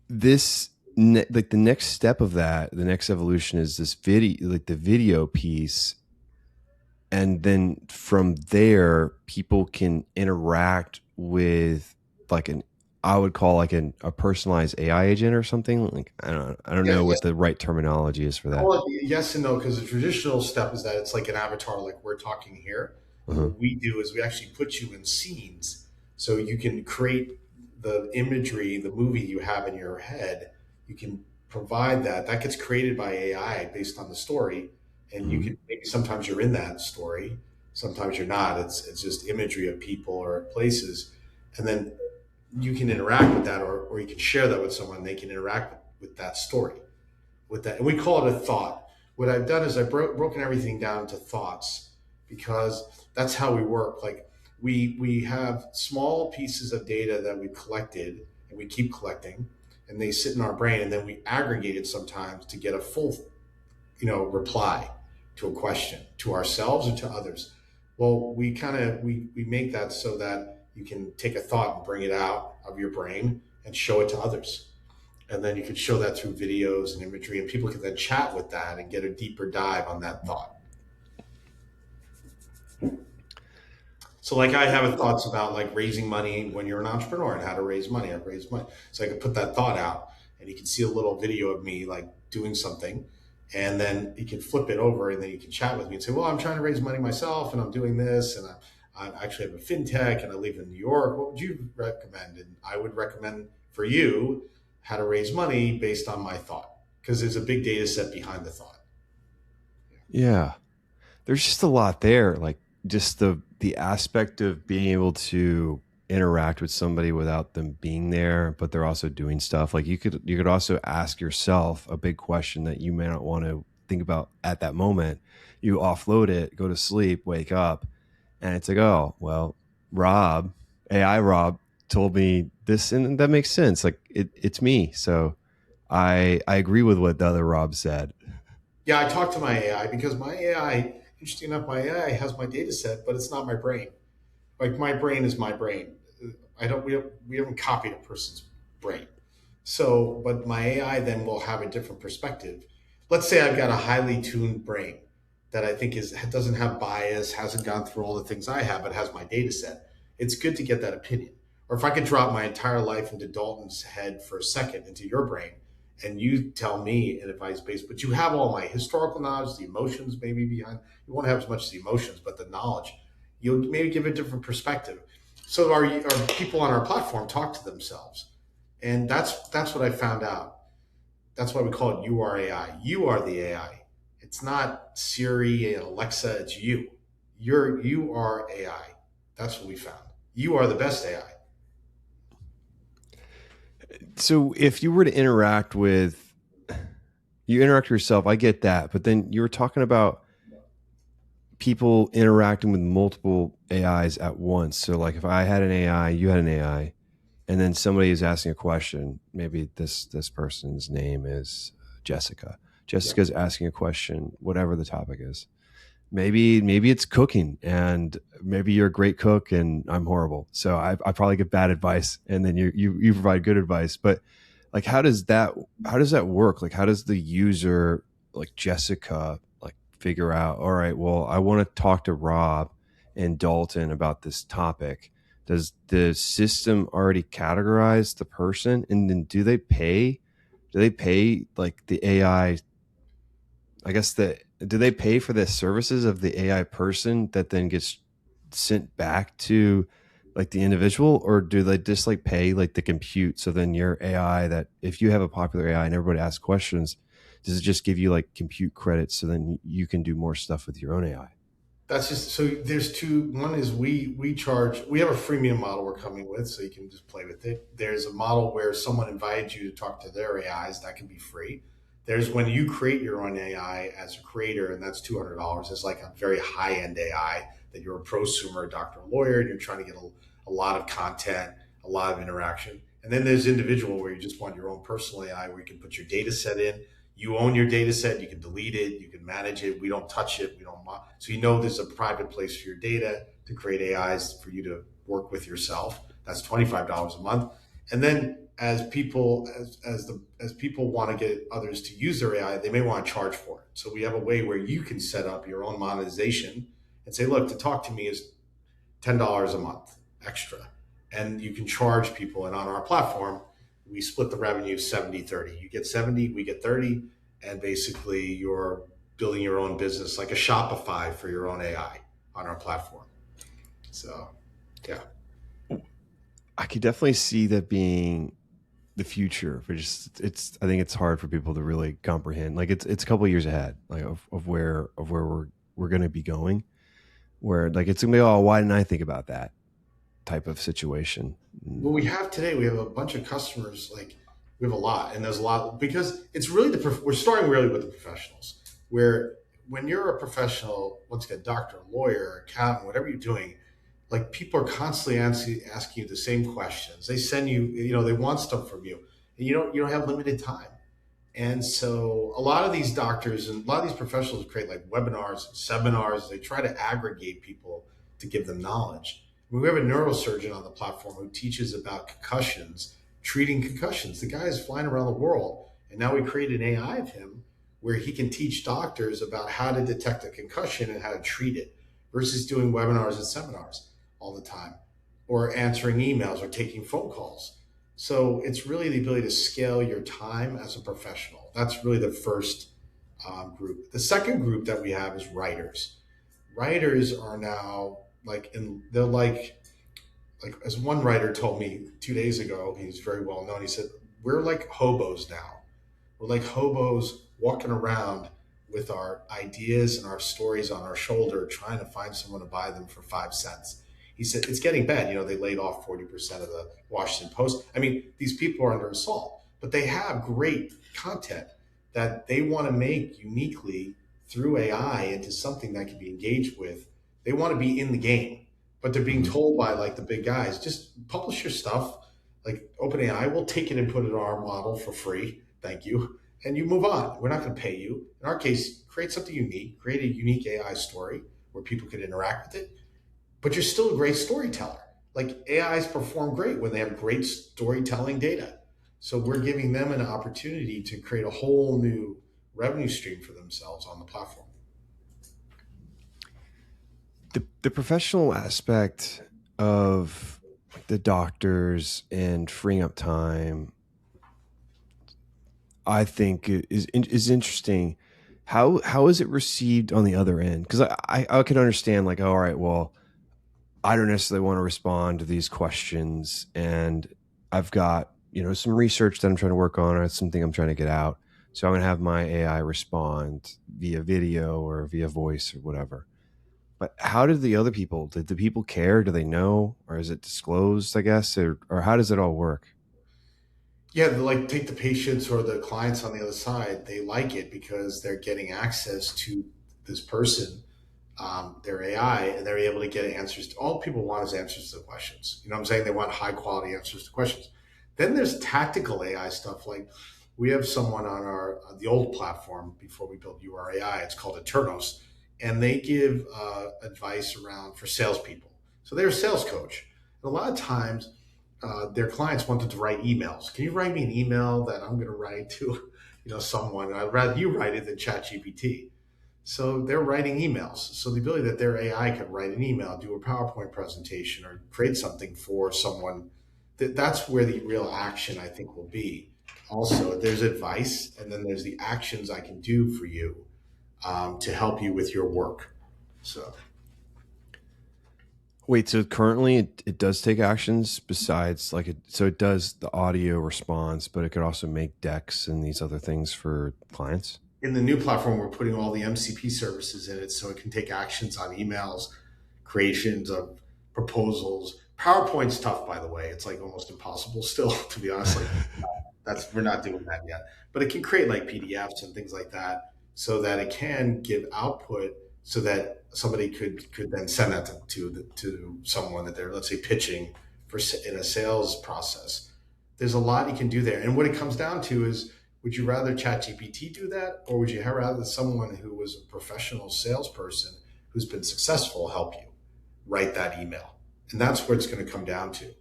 this, like the next step of that, the next evolution is this video, like the video piece. And then from there, people can interact with like I would call like a personalized AI agent or something. Like I don't know what the right terminology is for that. Well, yes and no, because the traditional step is that it's like an avatar, like we're talking here. What we do is we actually put you in scenes, so you can create the imagery, the movie you have in your head. You can provide that gets created by AI based on the story, and you can maybe sometimes you're in that story, sometimes you're not. It's just imagery of people or places, and then you can interact with that, or you can share that with someone. They can interact with that story, with that, and we call it a thought. What I've done is I've broken everything down into thoughts, because that's how we work. Like we have small pieces of data that we've collected and we keep collecting, and they sit in our brain, and then we aggregate it sometimes to get a full, reply to a question, to ourselves or to others. Well, we make that so that you can take a thought and bring it out of your brain and show it to others. And then you can show that through videos and imagery, and people can then chat with that and get a deeper dive on that thought. So like I have thoughts about like raising money when you're an entrepreneur and how to raise money. I've raised money. So I could put that thought out, and you can see a little video of me like doing something, and then you can flip it over, and then you can chat with me and say, well, I'm trying to raise money myself, and I'm doing this, and I actually have a fintech, and I live in New York. What would you recommend? And I would recommend for you how to raise money based on my thought, because there's a big data set behind the thought. Yeah. There's just a lot there. Like just the aspect of being able to interact with somebody without them being there, but they're also doing stuff. Like you could also ask yourself a big question that you may not want to think about at that moment. You offload it, go to sleep, wake up, and it's like, oh, well, AI Rob told me this, and that makes sense. Like it's me. So I agree with what the other Rob said. Yeah, I talk to my AI because my AI, interesting enough, my AI has my data set, but it's not my brain. Like my brain is my brain. We haven't copied a person's brain. So, but my AI then will have a different perspective. Let's say I've got a highly tuned brain that I think doesn't have bias, hasn't gone through all the things I have, but has my data set. It's good to get that opinion. Or if I could drop my entire life into Dalton's head for a second, into your brain, and you tell me an advice based, but you have all my historical knowledge, the emotions maybe behind, you won't have as much as the emotions, but the knowledge, you'll maybe give a different perspective. So our people on our platform talk to themselves. And that's what I found out. That's why we call it Uare.Ai. You are the AI. It's not Siri and Alexa, it's you. You are AI. That's what we found. You are the best AI. So if you were to interact with yourself, I get that. But then you were talking about people interacting with multiple AIs at once. So like if I had an AI, you had an AI, and then somebody is asking a question, maybe this person's name is Jessica. Jessica's asking a question, whatever the topic is. Maybe it's cooking, and maybe you're a great cook and I'm horrible. So I probably get bad advice, and then you provide good advice. But like, how does that work? Like, how does the user, like Jessica, like figure out, all right, well, I want to talk to Rob and Dalton about this topic. Does the system already categorize the person? And then do they pay like the AI I guess do they pay for the services of the AI person that then gets sent back to like the individual, or do they just like pay like the compute? So then your AI, that if you have a popular AI and everybody asks questions, does it just give you like compute credits so then you can do more stuff with your own AI? That's just, so there's two. One is we charge, we have a freemium model we're coming with, so you can just play with it. There's a model where someone invites you to talk to their AIs, that can be free. There's when you create your own AI as a creator, and that's $200. It's like a very high end AI that you're a prosumer, a doctor, a lawyer, and you're trying to get a lot of content, a lot of interaction. And then there's individual where you just want your own personal AI where you can put your data set in. You own your data set, you can delete it, you can manage it. We don't touch it. We don't. So there's a private place for your data to create AIs for you to work with yourself. That's $25 a month. And then as people want to get others to use their AI, they may want to charge for it. So we have a way where you can set up your own monetization and say, look, to talk to me is $10 a month extra. And you can charge people. And on our platform, we split the revenue 70-30. You get 70, we get 30. And basically you're building your own business like a Shopify for your own AI on our platform. So, yeah. I could definitely see that being the future. I think it's hard for people to really comprehend. Like it's a couple of years ahead, like of where we're going to be going. Where like it's gonna be, oh, why didn't I think about that type of situation? What we have today, we have a bunch of customers. Like we have a lot, and there's a lot because it's really we're starting really with the professionals. Where when you're a professional, once again, doctor, lawyer, accountant, whatever you're doing, like people are constantly asking you the same questions. They send you, they want stuff from you, and you don't have limited time. And so a lot of these doctors and a lot of these professionals create like webinars and seminars. They try to aggregate people to give them knowledge. We have a neurosurgeon on the platform who teaches about concussions, treating concussions. The guy is flying around the world, and now we created an AI of him where he can teach doctors about how to detect a concussion and how to treat it versus doing webinars and seminars all the time or answering emails or taking phone calls. So it's really the ability to scale your time as a professional. That's really the first group. The second group that we have is writers. Writers are now they're like as one writer told me 2 days ago, he's very well known. He said, we're like hobos now. We're like hobos walking around with our ideas and our stories on our shoulder, trying to find someone to buy them for 5 cents. He said, it's getting bad. They laid off 40% of the Washington Post. I mean, these people are under assault, but they have great content that they want to make uniquely through AI into something that can be engaged with. They want to be in the game, but they're being told by like the big guys, just publish your stuff. Like OpenAI, we'll take it and put it in our model for free. Thank you. And you move on. We're not going to pay you. In our case, create something unique, create a unique AI story where people can interact with it. But you're still a great storyteller. Like AIs perform great when they have great storytelling data. So we're giving them an opportunity to create a whole new revenue stream for themselves on the platform. The professional aspect of the doctors and freeing up time, I think is interesting. How is it received on the other end? Because I can understand like, all right, well, I don't necessarily want to respond to these questions, and I've got some research that I'm trying to work on, or something I'm trying to get out. So I'm going to have my AI respond via video or via voice or whatever. But how did the other people? Did the people care? Do they know, or is it disclosed? I guess, or how does it all work? Yeah, take the patients or the clients on the other side. They like it because they're getting access to this person, their AI, and they're able to get answers. All people want is answers to the questions. You know what I'm saying? They want high quality answers to questions. Then there's tactical AI stuff. Like we have someone on the old platform before we built Uare.Ai. It's called Eternos, and they give advice around for salespeople. So they're a sales coach. And a lot of times, their clients wanted to write emails. Can you write me an email that I'm going to write to, someone? I'd rather you write it than ChatGPT. So they're writing emails. So the ability that their AI could write an email, do a PowerPoint presentation, or create something for someone, that's where the real action, I think, will be. Also, there's advice, and then there's the actions I can do for you. to help you with your work. So. Wait, so currently it does take actions besides so it does the audio response, but it could also make decks and these other things for clients? In the new platform, we're putting all the MCP services in it so it can take actions on emails, creations of proposals. PowerPoint's tough, by the way. It's like almost impossible still, to be honest. We're not doing that yet. But it can create like PDFs and things like that so that it can give output so that somebody could then send that to someone that they're, let's say, pitching for in a sales process. There's a lot you can do there. And what it comes down to is, would you rather ChatGPT do that, or would you rather someone who was a professional salesperson who's been successful help you write that email? And that's where it's going to come down to.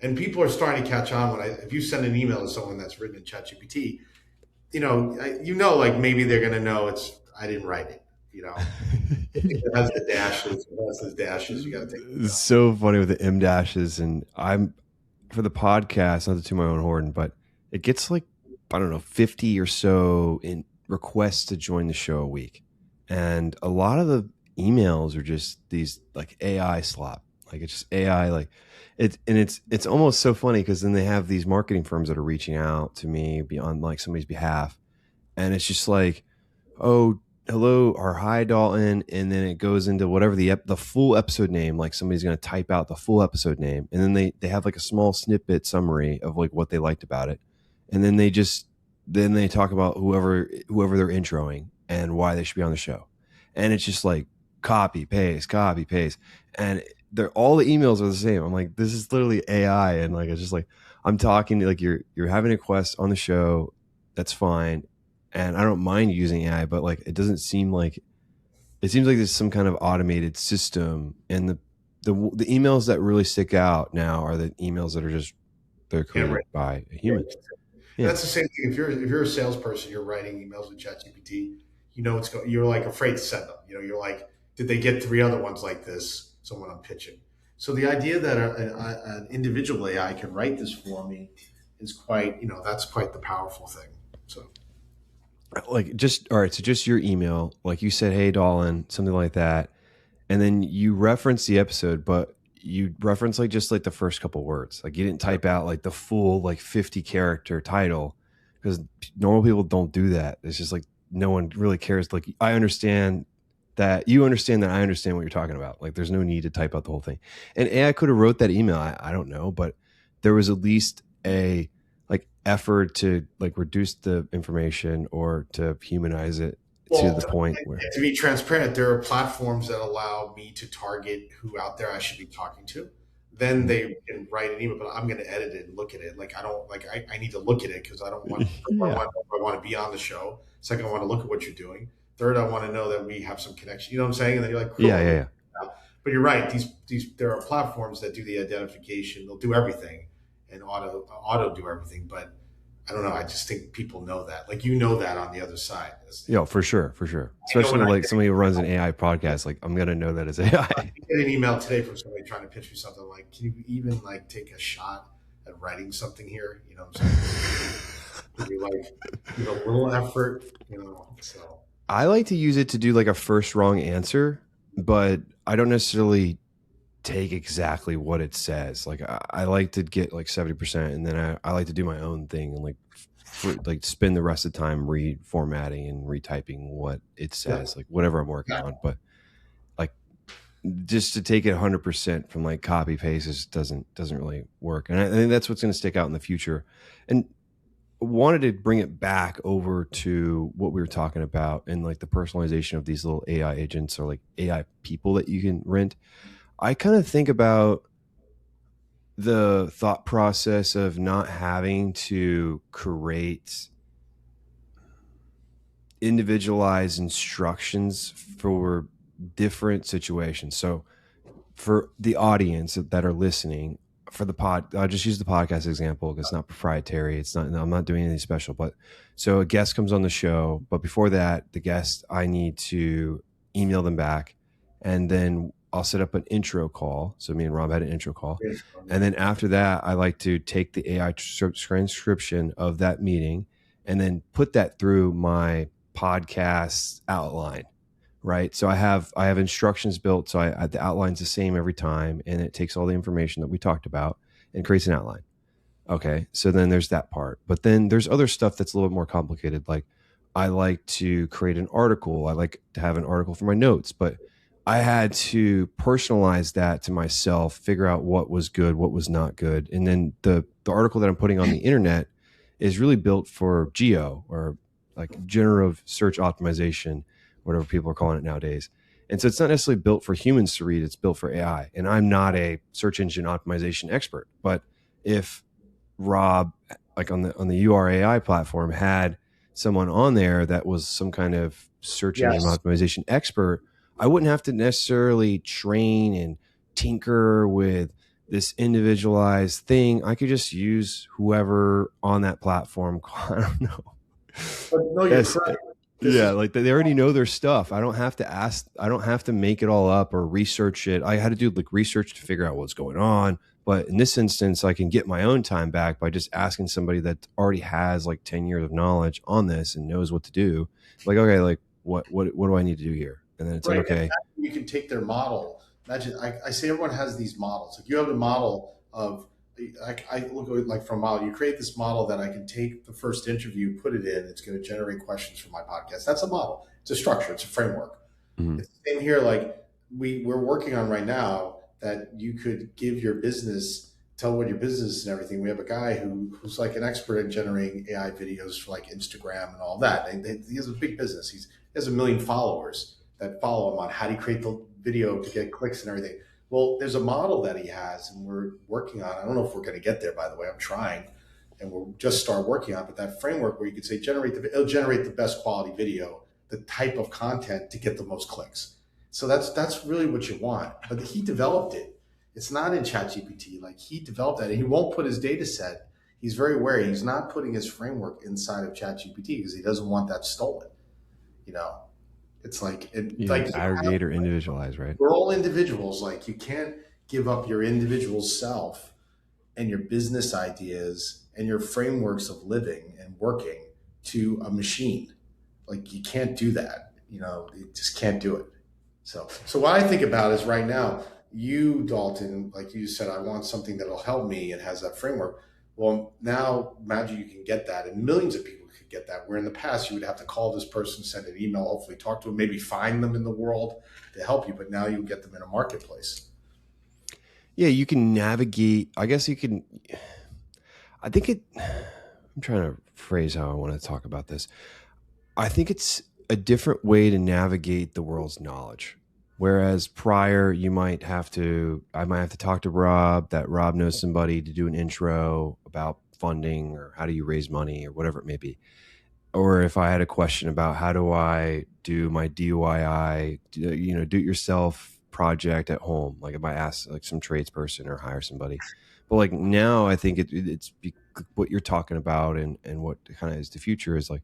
And people are starting to catch on if you send an email to someone that's written in ChatGPT, like maybe they're going to know I didn't write it. It has the dashes. You got to take it. It's so funny with the M dashes, and I'm for the podcast, not to toot my own horn, but it gets like, I don't know, 50 or so in requests to join the show a week, and a lot of the emails are just these like AI slop, like it's just AI, like it's almost so funny because then they have these marketing firms that are reaching out to me on like somebody's behalf, and it's just like, oh, hello or hi Dalton, and then it goes into whatever the full episode name, like somebody's going to type out the full episode name, and then they have like a small snippet summary of like what they liked about it, and then they talk about whoever they're introing and why they should be on the show, and it's just like copy paste, and they're all the emails are the same. I'm like, this is literally AI, and like it's just like I'm talking to, like you're having a quest on the show, that's fine. And I don't mind using AI, but like it seems like there's some kind of automated system. And the emails that really stick out now are the emails that are they're created by a human. Yeah. That's the same thing. If you're a salesperson, you're writing emails with ChatGPT. You're like afraid to send them. You're like, did they get 3 other ones like this? Someone I'm pitching. So the idea that an individual AI can write this for me is quite, that's quite the powerful thing. So. Like all right, so just your email, like you said, hey Dalton, something like that, and then you reference the episode, but you reference like just like the first couple words, like you didn't type out like the full like 50 character title, because normal people don't do that. It's just like no one really cares. Like I understand that you understand that I understand what you're talking about. Like there's no need to type out the whole thing. And AI could have wrote that email, I don't know, but there was at least a effort to like reduce the information or to humanize it to the point where, to be transparent, there are platforms that allow me to target who out there I should be talking to. Then they can write an email, but I'm going to edit it and look at it. Like I need to look at it because I don't want I want to be on the show. Second, I want to look at what you're doing. Third, I want to know that we have some connection. You know what I'm saying? And then you're like, cool. Yeah. But you're right. There are platforms that do the identification. They'll do everything and auto do everything, but I don't know. I just think people know that. Like that on the other side. Yeah, for sure. Especially like somebody who runs an AI podcast. Like I'm gonna know that it's AI. I get an email today from somebody trying to pitch me something. Like, can you even like take a shot at writing something here? You know what I'm saying? Be like, a little effort. So I like to use it to do like a first wrong answer, but I don't necessarily take exactly what it says. Like I like to get like 70%, and then I like to do my own thing and like spend the rest of the time reformatting and retyping what it says, like whatever I'm working on. But like just to take it 100% from like copy paste just doesn't really work. And I think that's what's going to stick out in the future. And wanted to bring it back over to what we were talking about and like the personalization of these little AI agents or like AI people that you can rent. I kind of think about the thought process of not having to create individualized instructions for different situations. So for the audience that are listening, for the I'll just use the podcast example because it's not proprietary. I'm not doing anything special, but so a guest comes on the show, but before that, the guest, I need to email them back, and then I'll set up an intro call. So me and Rob had an intro call. And then after that, I like to take the AI transcription of that meeting and then put that through my podcast outline, right? So I have instructions built. So the outline's the same every time, and it takes all the information that we talked about and creates an outline. Okay. So then there's that part, but then there's other stuff that's a little bit more complicated. Like I like to create an article. I like to have an article for my notes, but I had to personalize that to myself, figure out what was good, what was not good. And then the article that I'm putting on the internet is really built for geo, or like generative search optimization, whatever people are calling it nowadays. And so it's not necessarily built for humans to read, it's built for AI. And I'm not a search engine optimization expert, but if Rob, like on the Uare.Ai platform, had someone on there that was some kind of search engine optimization expert, I wouldn't have to necessarily train and tinker with this individualized thing. I could just use whoever on that platform. I don't know. But no, you're correct. Like they already know their stuff. I don't have to ask. I don't have to make it all up or research it. I had to do like research to figure out what's going on. But in this instance, I can get my own time back by just asking somebody that already has like 10 years of knowledge on this and knows what to do. Like, okay, like what do I need to do here? And then it's like, okay. You can take their model. Imagine, I say everyone has these models. Like you have a model of, I look at like from a model, you create this model that I can take the first interview, put it in, it's going to generate questions for my podcast. That's a model. It's a structure. It's a framework. Mm-hmm. It's the same here. Like we're working on right now that you could give your business, tell what your business is and everything. We have a guy who's like an expert in generating AI videos for like Instagram and all that. He has a big business. He has 1 million followers that follow him on how do you create the video to get clicks and everything. Well, there's a model that he has and we're working on. I don't know if we're going to get there, by the way. I'm trying and we'll just start working on it. But that framework where you could say, it'll generate the best quality video, the type of content to get the most clicks. So that's really what you want. But he developed it. It's not in ChatGPT. Like he developed that and he won't put his data set. He's very wary. He's not putting his framework inside of ChatGPT because he doesn't want that stolen. You know, it's like aggregate or individualize, right? We're all individuals. Like you can't give up your individual self and your business ideas and your frameworks of living and working to a machine. Like you can't do that. You know, you just can't do it. So what I think about is right now, you, Dalton, like you said, I want something that'll help me and has that framework. Well, now imagine you can get that, and millions of people could get that. Where in the past you would have to call this person, send an email, hopefully talk to them, maybe find them in the world to help you. But now you get them in a marketplace. Yeah, you can navigate. I guess you can. I'm trying to phrase how I want to talk about this. I think it's a different way to navigate the world's knowledge. Whereas prior, I might have to talk to Rob, that Rob knows somebody to do an intro about funding or how do you raise money or whatever it may be. Or if I had a question about how do I do my DIY, do it yourself project at home, like if I ask like some tradesperson or hire somebody. But like now I think it's what you're talking about and what kind of is the future is like,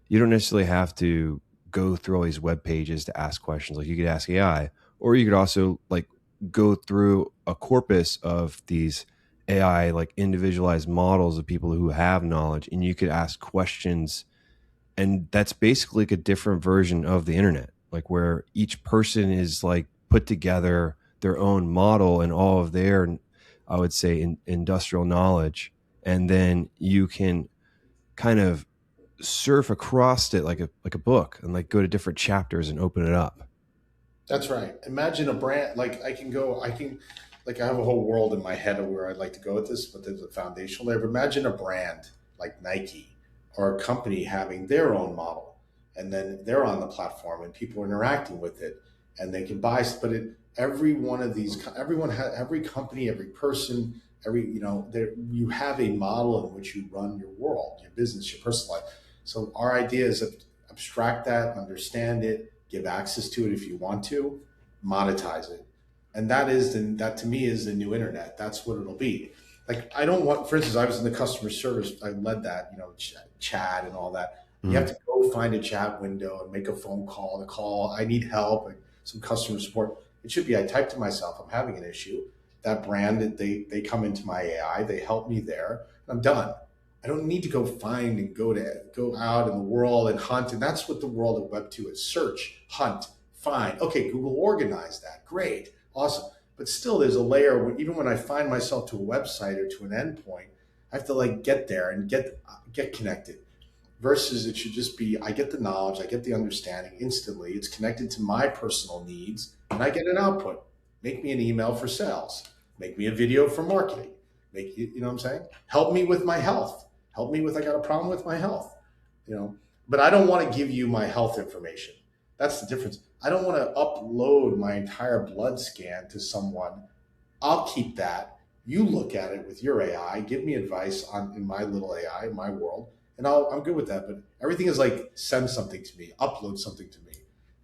you don't necessarily have to go through all these web pages to ask questions. Like you could ask AI, or you could also like go through a corpus of these AI, like individualized models of people who have knowledge, and you could ask questions. And that's basically like a different version of the internet, like where each person is like put together their own model and all of their, I would say, industrial knowledge. And then you can kind of surf across it like a book and like go to different chapters and open it up. That's right. Imagine a brand, like I have a whole world in my head of where I'd like to go with this, but there's a foundational layer. But imagine a brand like Nike or a company having their own model, and then they're on the platform and people are interacting with it and they can buy, but every one of these, every company, every person, you have a model in which you run your world, your business, your personal life. So our idea is to abstract that, understand it, give access to it if you want to, monetize it. And that to me is the new internet. That's what it'll be. Like I don't want, for instance, I was in the customer service, I led that, chat and all that. Mm-hmm. You have to go find a chat window and make a phone call, I need help, and some customer support. It should be, I type to myself, I'm having an issue. That brand, they come into my AI, they help me there, and I'm done. I don't need to go find and go out in the world and hunt. And that's what the world of Web 2 is: search, hunt, find. Okay, Google organized that. Great, awesome. But still, there's a layer where even when I find myself to a website or to an endpoint, I have to like get there and get connected. Versus it should just be, I get the knowledge, I get the understanding instantly. It's connected to my personal needs, and I get an output. Make me an email for sales. Make me a video for marketing. You know what I'm saying? Help me with my health. Help me with, I got a problem with my health. You know, but I don't want to give you my health information. That's the difference. I don't want to upload my entire blood scan to someone. I'll keep that. You look at it with your AI, give me advice in my little AI, in my world, and I'm good with that. But everything is like, send something to me, upload something to me.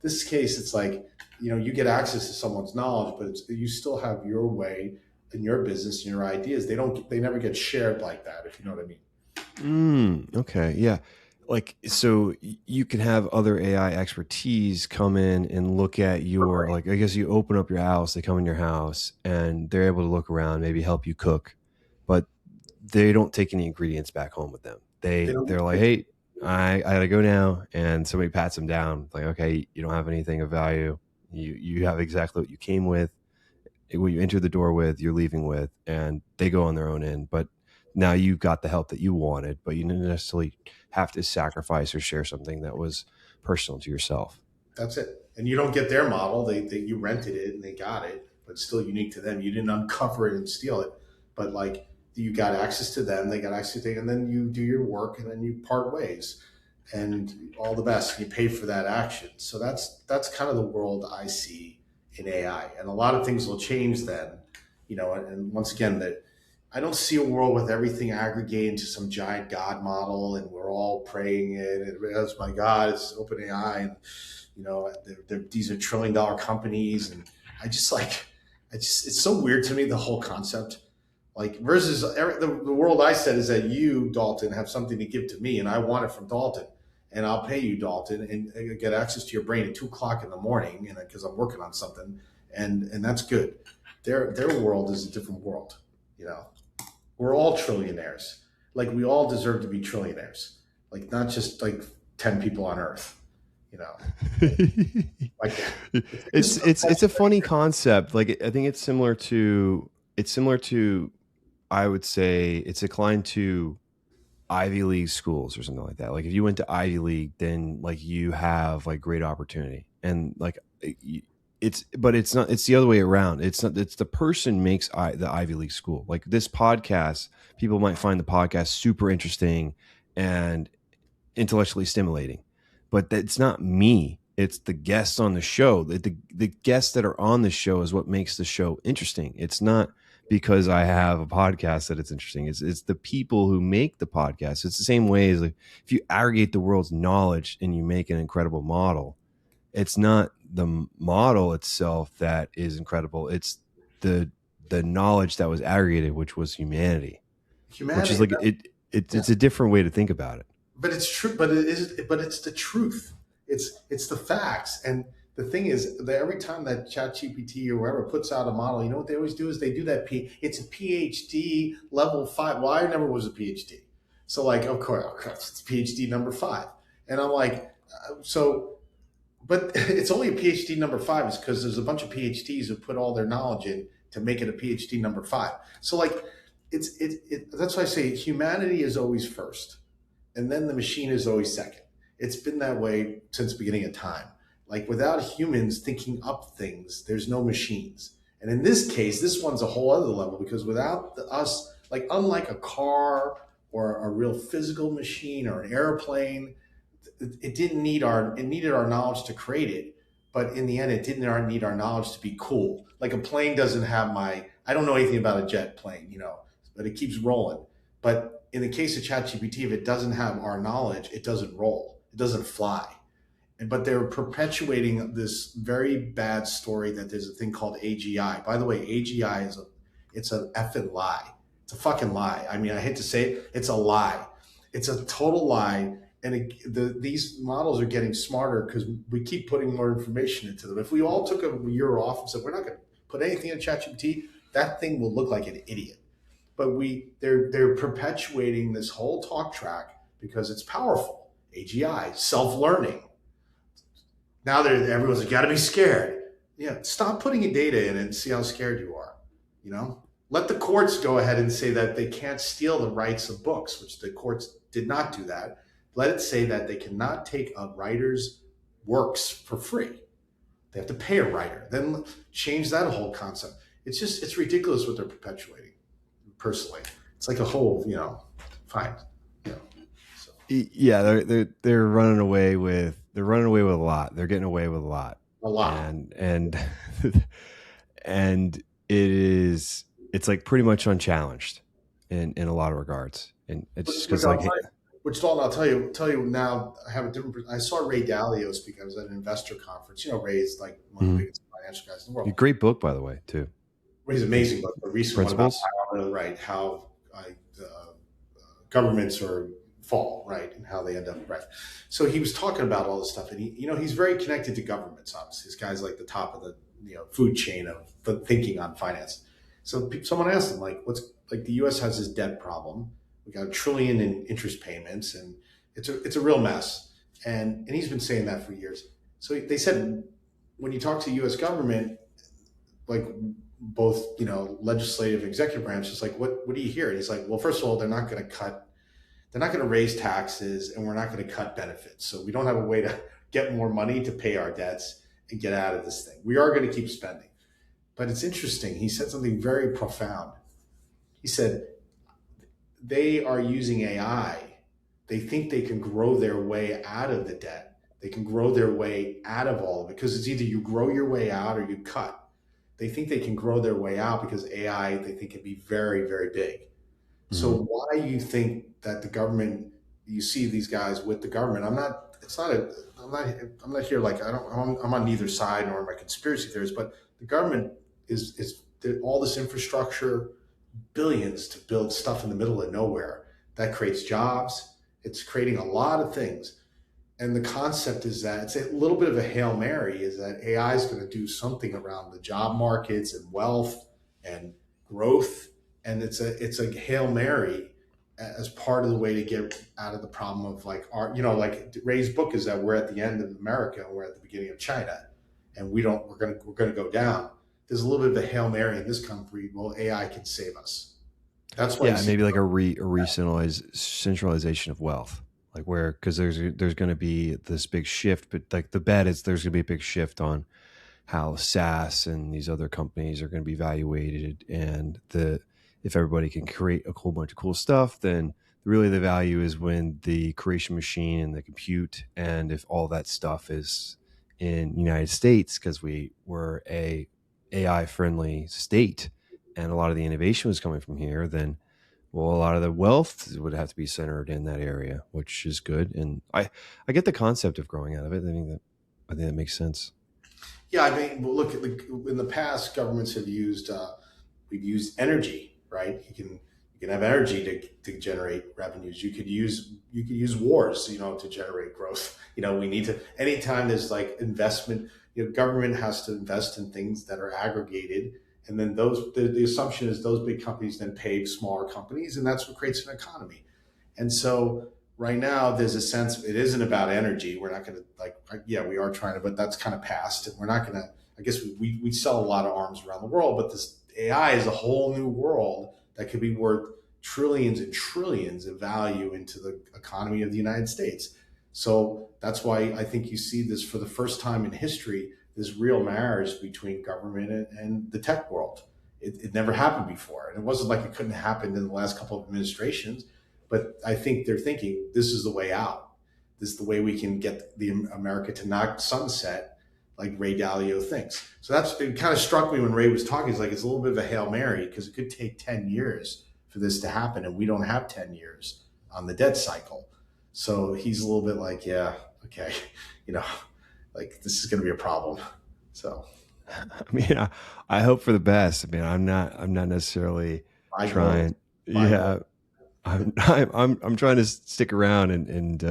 This case, it's like, you know, you get access to someone's knowledge, but you still have your way in your business and your ideas. They never get shared like that, if you know what I mean. Okay. Yeah. Like, so you can have other AI expertise come in and look at your, like, I guess you open up your house, they come in your house and they're able to look around, maybe help you cook, but they don't take any ingredients back home with them. They're like, hey, I gotta go now. And somebody pats them down. Like, okay, you don't have anything of value. You have exactly what you came with. What you enter the door with, you're leaving with, and they go on their own end. But now you got the help that you wanted, but you didn't necessarily have to sacrifice or share something that was personal to yourself. That's it. And you don't get their model. You rented it and they got it, but it's still unique to them. You didn't uncover it and steal it, but like, you got access to them, they got access to it, and then you do your work and then you part ways, and all the best. You pay for that action. So that's kind of the world I see in AI, and a lot of things will change then, you know. And once again, that I don't see a world with everything aggregated into some giant God model, and we're all praying it. And oh my God, it's OpenAI, and you know, these are $1 trillion companies, and it's so weird to me, the whole concept. Like, versus the world I said is that you, Dalton, have something to give to me, and I want it from Dalton, and I'll pay you, Dalton, and get access to your brain at 2:00 in the morning, and because I'm working on something, and that's good. Their world is a different world. You know, we're all trillionaires. Like, we all deserve to be trillionaires. Like, not just like 10 people on Earth. You know, like it's a funny concept. Like, I think it's similar to. I would say it's inclined to Ivy League schools or something like that. Like, if you went to Ivy League, then like you have like great opportunity, and like but it's not. It's the other way around. It's not. It's the person makes the Ivy League school. Like this podcast, people might find the podcast super interesting and intellectually stimulating, but it's not me. It's the guests on the show. The guests that are on the show is what makes the show interesting. It's not because I have a podcast that it's interesting. It's the people who make the podcast. It's the same way as, like, if you aggregate the world's knowledge and you make an incredible model, it's not the model itself that is incredible. It's the knowledge that was aggregated, which was humanity. Which is like it's a different way to think about it. But it's true. But it's the truth. It's the facts. And the thing is that every time that ChatGPT or whoever puts out a model, you know what they always do is they do that. It's a PhD level 5. Well, I never was a PhD. So like, of course, it's PhD number 5. And I'm like, but it's only a PhD number 5 is because there's a bunch of PhDs who put all their knowledge in to make it a PhD number 5. So like, that's why I say humanity is always first, and then the machine is always second. It's been that way since the beginning of time. Like, without humans thinking up things, there's no machines. And in this case, this one's a whole other level, because without us, like, unlike a car or a real physical machine or an airplane, it needed our knowledge to create it. But in the end, it didn't need our knowledge to be cool. Like, a plane doesn't have I don't know anything about a jet plane, you know, but it keeps rolling. But in the case of ChatGPT, if it doesn't have our knowledge, it doesn't roll. It doesn't fly. But they're perpetuating this very bad story that there's a thing called AGI. By the way, AGI it's an effing lie. It's a fucking lie. I mean, I hate to say it, it's a lie. It's a total lie. And these models are getting smarter because we keep putting more information into them. If we all took a year off and said, we're not going to put anything in ChatGPT, that thing will look like an idiot. but they're perpetuating this whole talk track because it's powerful. AGI, self-learning. Now everyone's like, got to be scared. Yeah, stop putting your data in and see how scared you are. Let the courts go ahead and say that they can't steal the rights of books, which the courts did not do that. Let it say that they cannot take a writer's works for free. They have to pay a writer. Then change that whole concept. It's ridiculous what they're perpetuating. Personally, it's like a whole, fine, So. Yeah, they're running away with a lot. They're getting away with a lot. And and it's like pretty much unchallenged in a lot of regards. And it's just because which Dalton, I'll tell you now, I have a different. I saw Ray Dalio speak. I was at an investor conference. Ray's like one of the biggest financial guys in the world. Great book, by the way, too. Ray's amazing book. The recent one about how governments fall, right, and how they end up, right. So he was talking about all this stuff, and he's very connected to governments. Obviously, this guy's like the top of the food chain of the thinking on finance. So someone asked him, like, the U.S. has this debt problem. We got $1 trillion in interest payments, and it's a real mess. And he's been saying that for years. So they said, when you talk to the U.S. government, like both legislative and executive branch, it's like, what do you hear? And he's like, well, first of all, they're not going to raise taxes, and we're not going to cut benefits. So we don't have a way to get more money to pay our debts and get out of this thing. We are going to keep spending. But it's interesting. He said something very profound. He said, they are using AI. They think they can grow their way out of the debt. They can grow their way out of all of it, because it's either you grow your way out or you cut. They think they can grow their way out because AI, they think, can be very, very big. Mm-hmm. So why you think that the government, you see these guys with the government, I'm not here like, I'm on neither side nor am I conspiracy theorists, but the government is all this infrastructure, billions to build stuff in the middle of nowhere that creates jobs. It's creating a lot of things. And the concept is that it's a little bit of a Hail Mary, is that AI is going to do something around the job markets and wealth and growth. And it's a Hail Mary as part of the way to get out of the problem of like Ray's book is that we're at the end of America and we're at the beginning of China, and we're going to go down. There's a little bit of a Hail Mary in this country. Well, AI can save us. That's why. Yeah, maybe like a centralization of wealth, like because there's going to be this big shift, but like the bet is there's going to be a big shift on how SaaS and these other companies are going to be evaluated, and if everybody can create a whole bunch of cool stuff, then really the value is when the creation machine and the compute, and if all that stuff is in the United States, because we were a AI friendly state and a lot of the innovation was coming from here, then a lot of the wealth would have to be centered in that area, which is good. And I get the concept of growing out of it. I think that makes sense. Yeah, I mean, look, in the past, governments have used we've used energy, right? You can have energy to generate revenues. You could use wars, to generate growth. We need to, anytime there's like investment, government has to invest in things that are aggregated. And then the assumption is those big companies then pay smaller companies, and that's what creates an economy. And so right now there's a sense it isn't about energy. We're not going to we are trying to, but that's kind of past. And we're not going to, I guess we sell a lot of arms around the world, but this AI is a whole new world that could be worth trillions and trillions of value into the economy of the United States. So that's why I think you see this for the first time in history, this real marriage between government and the tech world. It never happened before. And it wasn't like it couldn't happen in the last couple of administrations, but I think they're thinking this is the way out. This is the way we can get America to not sunset like Ray Dalio thinks. So it kind of struck me when Ray was talking. It's like, it's a little bit of a Hail Mary because it could take 10 years for this to happen. And we don't have 10 years on the debt cycle. So he's a little bit like, yeah, okay, like this is going to be a problem. So, I mean, I hope for the best. I mean, I'm not necessarily trying. Yeah, I'm trying to stick around and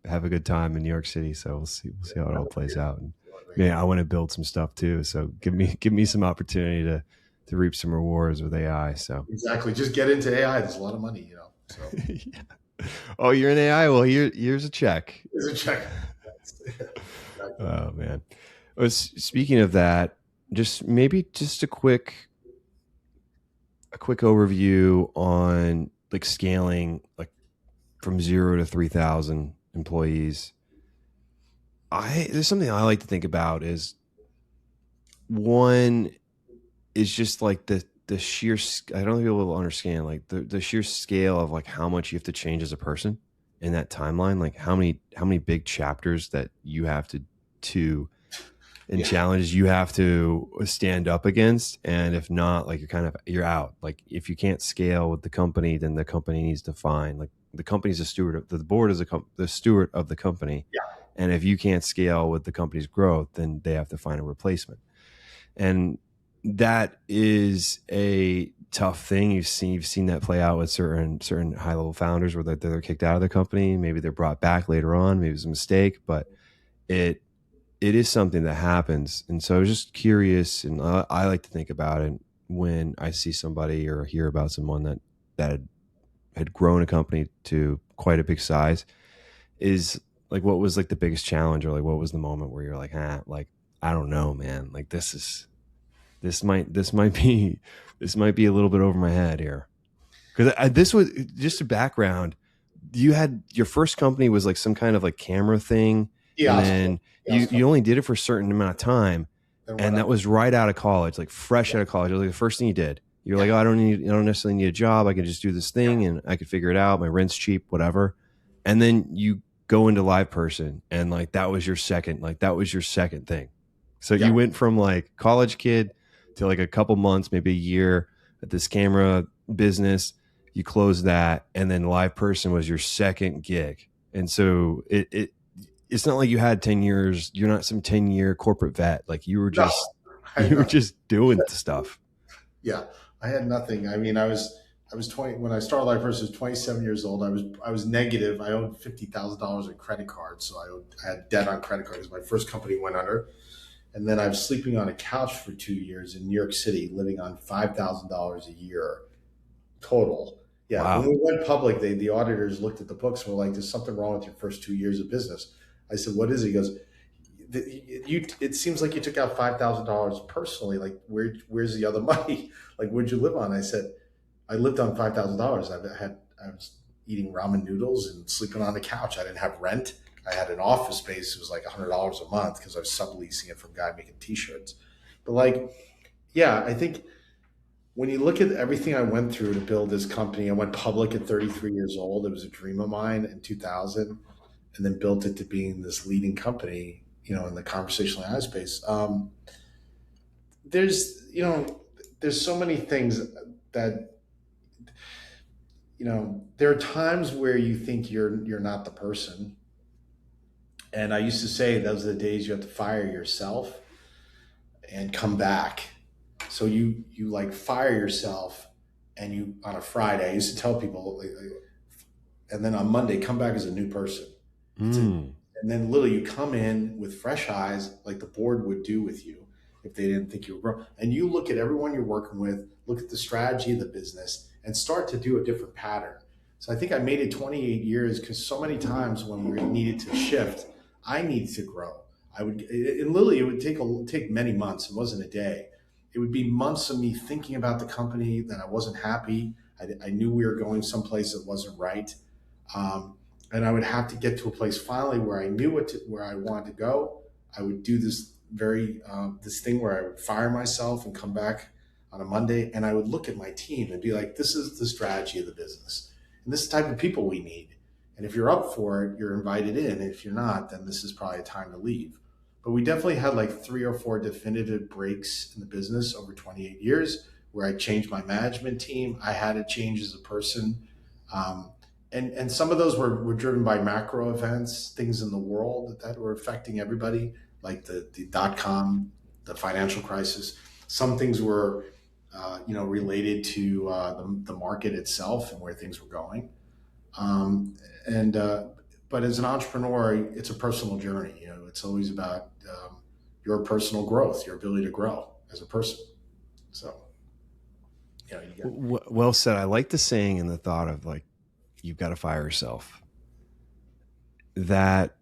have a good time in New York City. So we'll see how it all plays out. And I want to build some stuff too. So give me some opportunity reap some rewards with AI. So exactly, just get into AI. There's a lot of money, So yeah. Oh, you're in AI. Well, here's a check. Here's a check. Oh man. Well, speaking of that, just a quick overview on like scaling, like from 0 to 3,000 employees. There's something I like to think about is one is just like the sheer, I don't think people will understand like the sheer scale of like how much you have to change as a person in that timeline, like how many big chapters that you have to and challenges you have to stand up against. And if not, like you're out. Like if you can't scale with the company, then the company needs to find, like the company's a steward of the board is the steward of the company. Yeah. And if you can't scale with the company's growth, then they have to find a replacement. And that is a tough thing. You've seen that play out with certain high level founders where they're kicked out of the company. Maybe they're brought back later on. Maybe it was a mistake, but it is something that happens. And so I was just curious, and I like to think about it when I see somebody or hear about someone that had grown a company to quite a big size, is like, what was like the biggest challenge, or like what was the moment where you're like, like, I don't know, man, like this might be a little bit over my head here. Because this was just a background. You had your first company was like some kind of like camera thing. Yeah. And then you only did it for a certain amount of time. And that was right out of college, like fresh out of college. It was like the first thing you did. You're like, oh, I don't necessarily need a job. I can just do this thing and I could figure it out. My rent's cheap, whatever. And then you go into LivePerson, and like that was your second thing. So you went from like college kid to like a couple months, maybe a year at this camera business. You closed that, and then LivePerson was your second gig. And so it's not like you had 10 years. You're not some 10-year corporate vet. Like you were just just doing stuff. Yeah, I had nothing. I mean, I was 20 when I started LivePerson. I was 27 years old. I was negative. I owed $50,000 in credit cards, so I had debt on credit cards. My first company went under, and then I was sleeping on a couch for 2 years in New York City, living on $5,000 a year total. Yeah, wow. When we went public, the auditors looked at the books and were like, "There's something wrong with your first 2 years of business." I said, "What is it?" He goes, "It seems like you took out $5,000 personally. Like, where's the other money? Like, where'd you live on?" I said, "I lived on $5,000. I was eating ramen noodles and sleeping on the couch. I didn't have rent. I had an office space. It was like $100 a month because I was subleasing it from a guy making T-shirts." But like, yeah, I think when you look at everything I went through to build this company, I went public at 33 years old. It was a dream of mine in 2000, and then built it to being this leading company, in the conversational AI space. There's so many things that, there are times where you think you're not the person. And I used to say those are the days you have to fire yourself and come back. So you like fire yourself, and you on a Friday, I used to tell people, and then on Monday, come back as a new person. And then literally you come in with fresh eyes, like the board would do with you if they didn't think you were wrong. And you look at everyone you're working with, look at the strategy of the business, and start to do a different pattern. So I think I made it 28 years because so many times when we needed to shift, I needed to grow. It would take many months. It wasn't a day. It would be months of me thinking about the company, that I wasn't happy. I knew we were going someplace that wasn't right. And I would have to get to a place finally where I knew where I wanted to go. I would do this this thing where I would fire myself and come back on a Monday, and I would look at my team and be like, this is the strategy of the business, and this is the type of people we need. And if you're up for it, you're invited in. And if you're not, then this is probably a time to leave. But we definitely had like 3 or 4 definitive breaks in the business over 28 years where I changed my management team. I had to change as a person. And some of those were driven by macro events, things in the world that were affecting everybody, like the .com, the financial crisis. Some things were, related to the market itself and where things were going. But as an entrepreneur, it's a personal journey. It's always about your personal growth, your ability to grow as a person. So, Well said. I like the saying and the thought of like, you've got to fire yourself. That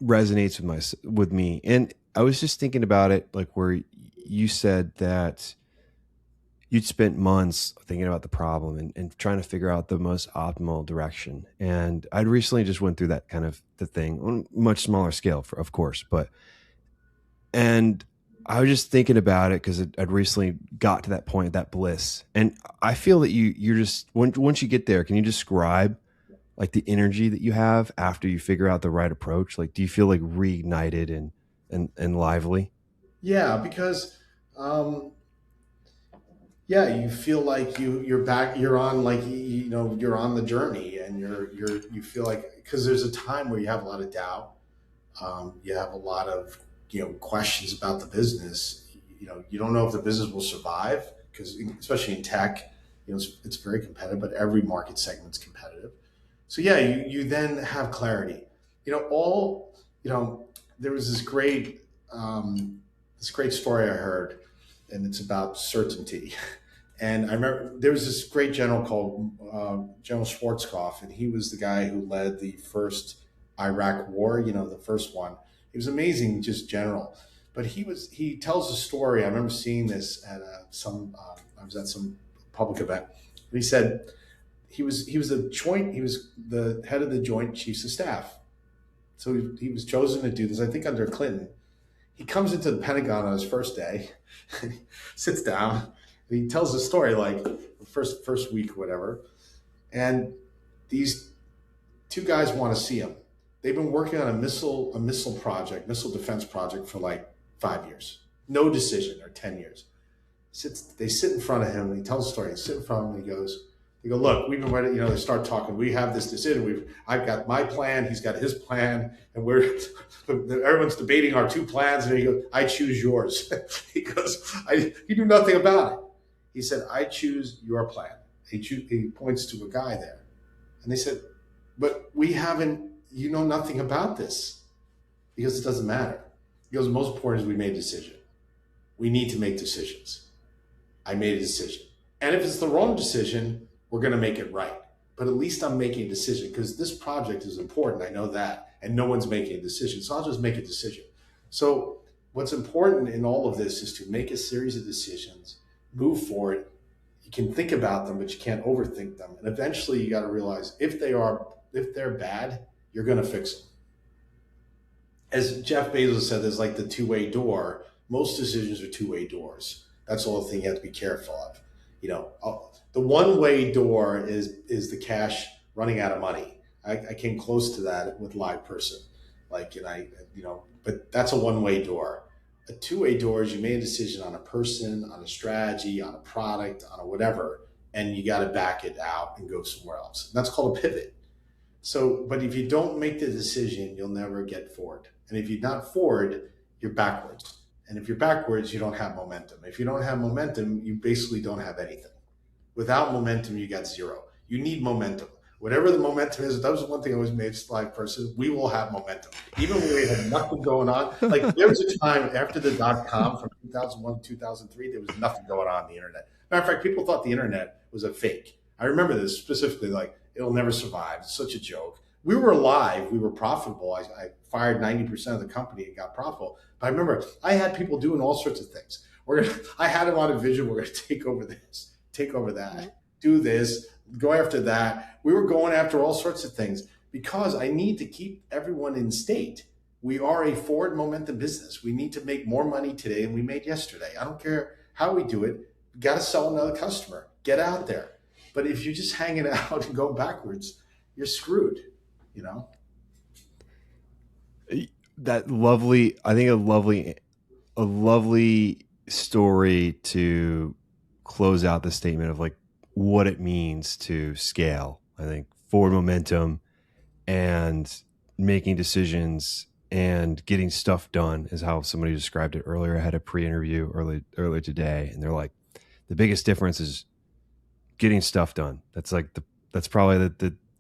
resonates with me. And I was just thinking about it, like where you said that you'd spent months thinking about the problem and trying to figure out the most optimal direction. And I'd recently just went through that kind of the thing on a much smaller scale, of course, and I was just thinking about it because I'd recently got to that point, that bliss. And I feel that you're just, once you get there, can you describe like the energy that you have after you figure out the right approach? Like, do you feel like reignited and lively? Yeah, because, you feel like you're back, you're on like, you're on the journey, and you feel like, because there's a time where you have a lot of doubt. You have a lot of, questions about the business. You don't know if the business will survive, because especially in tech, it's very competitive, but every market segment's competitive. So yeah, you then have clarity. There was this great story I heard, and it's about certainty. And I remember there was this great general called General Schwarzkopf, and he was the guy who led the first Iraq war, the first one. He was amazing, just general. But he tells a story. I remember seeing this at I was at some public event. He said he was the head of the Joint Chiefs of Staff. So he was chosen to do this, I think under Clinton. He comes into the Pentagon on his first day, sits down, and he tells the story like first week or whatever. And these two guys want to see him. They've been working on a missile defense project for like 5 years. No decision, or 10 years. They sit in front of him, and he tells the story. They sit in front of him, and they go, look, we've been ready. They start talking. We have this decision. I've got my plan. He's got his plan, and everyone's debating our two plans. And he goes, I choose yours. He goes, he knew nothing about it. He said, I choose your plan. He points to a guy there, and they said, but we haven't. You know nothing about this. He goes, it doesn't matter. He goes, the most important is we made a decision. We need to make decisions. I made a decision. And if it's the wrong decision, we're going to make it right. But at least I'm making a decision, because this project is important. I know that. And no one's making a decision. So I'll just make a decision. So what's important in all of this is to make a series of decisions, move forward. You can think about them, but you can't overthink them. And eventually you got to realize if they're bad, you're going to fix them. As Jeff Bezos said, there's like the two-way door. Most decisions are two-way doors. That's the only thing you have to be careful of. The one-way door is the cash running out of money. I came close to that with LivePerson. But that's a one-way door. A two-way door is you made a decision on a person, on a strategy, on a product, on a whatever, and you got to back it out and go somewhere else. And that's called a pivot. So, but if you don't make the decision, you'll never get forward. And if you're not forward, you're backwards. And if you're backwards, you don't have momentum. If you don't have momentum, you basically don't have anything. Without momentum, you got zero. You need momentum. Whatever the momentum is, that was one thing I always made LivePerson. We will have momentum. Even when we had nothing going on. Like there was a time after the .com from 2001 to 2003, there was nothing going on the internet. Matter of fact, people thought the internet was a fake. I remember this specifically, like it'll never survive. It's such a joke. We were alive. We were profitable. I fired 90% of the company and got profitable. But I remember I had people doing all sorts of things. I had them on a vision. We're going to take over this, take over that, do this, go after that. We were going after all sorts of things because I need to keep everyone in state. We are a forward momentum business. We need to make more money today than we made yesterday. I don't care how we do it. We got to sell another customer. Get out there. But if you're just hanging out and go backwards, you're screwed, That lovely, I think a lovely story to close out the statement of like what it means to scale. I think forward momentum and making decisions and getting stuff done is how somebody described it earlier. I had a pre-interview earlier today, and they're like, the biggest difference is getting stuff done. That's like that's probably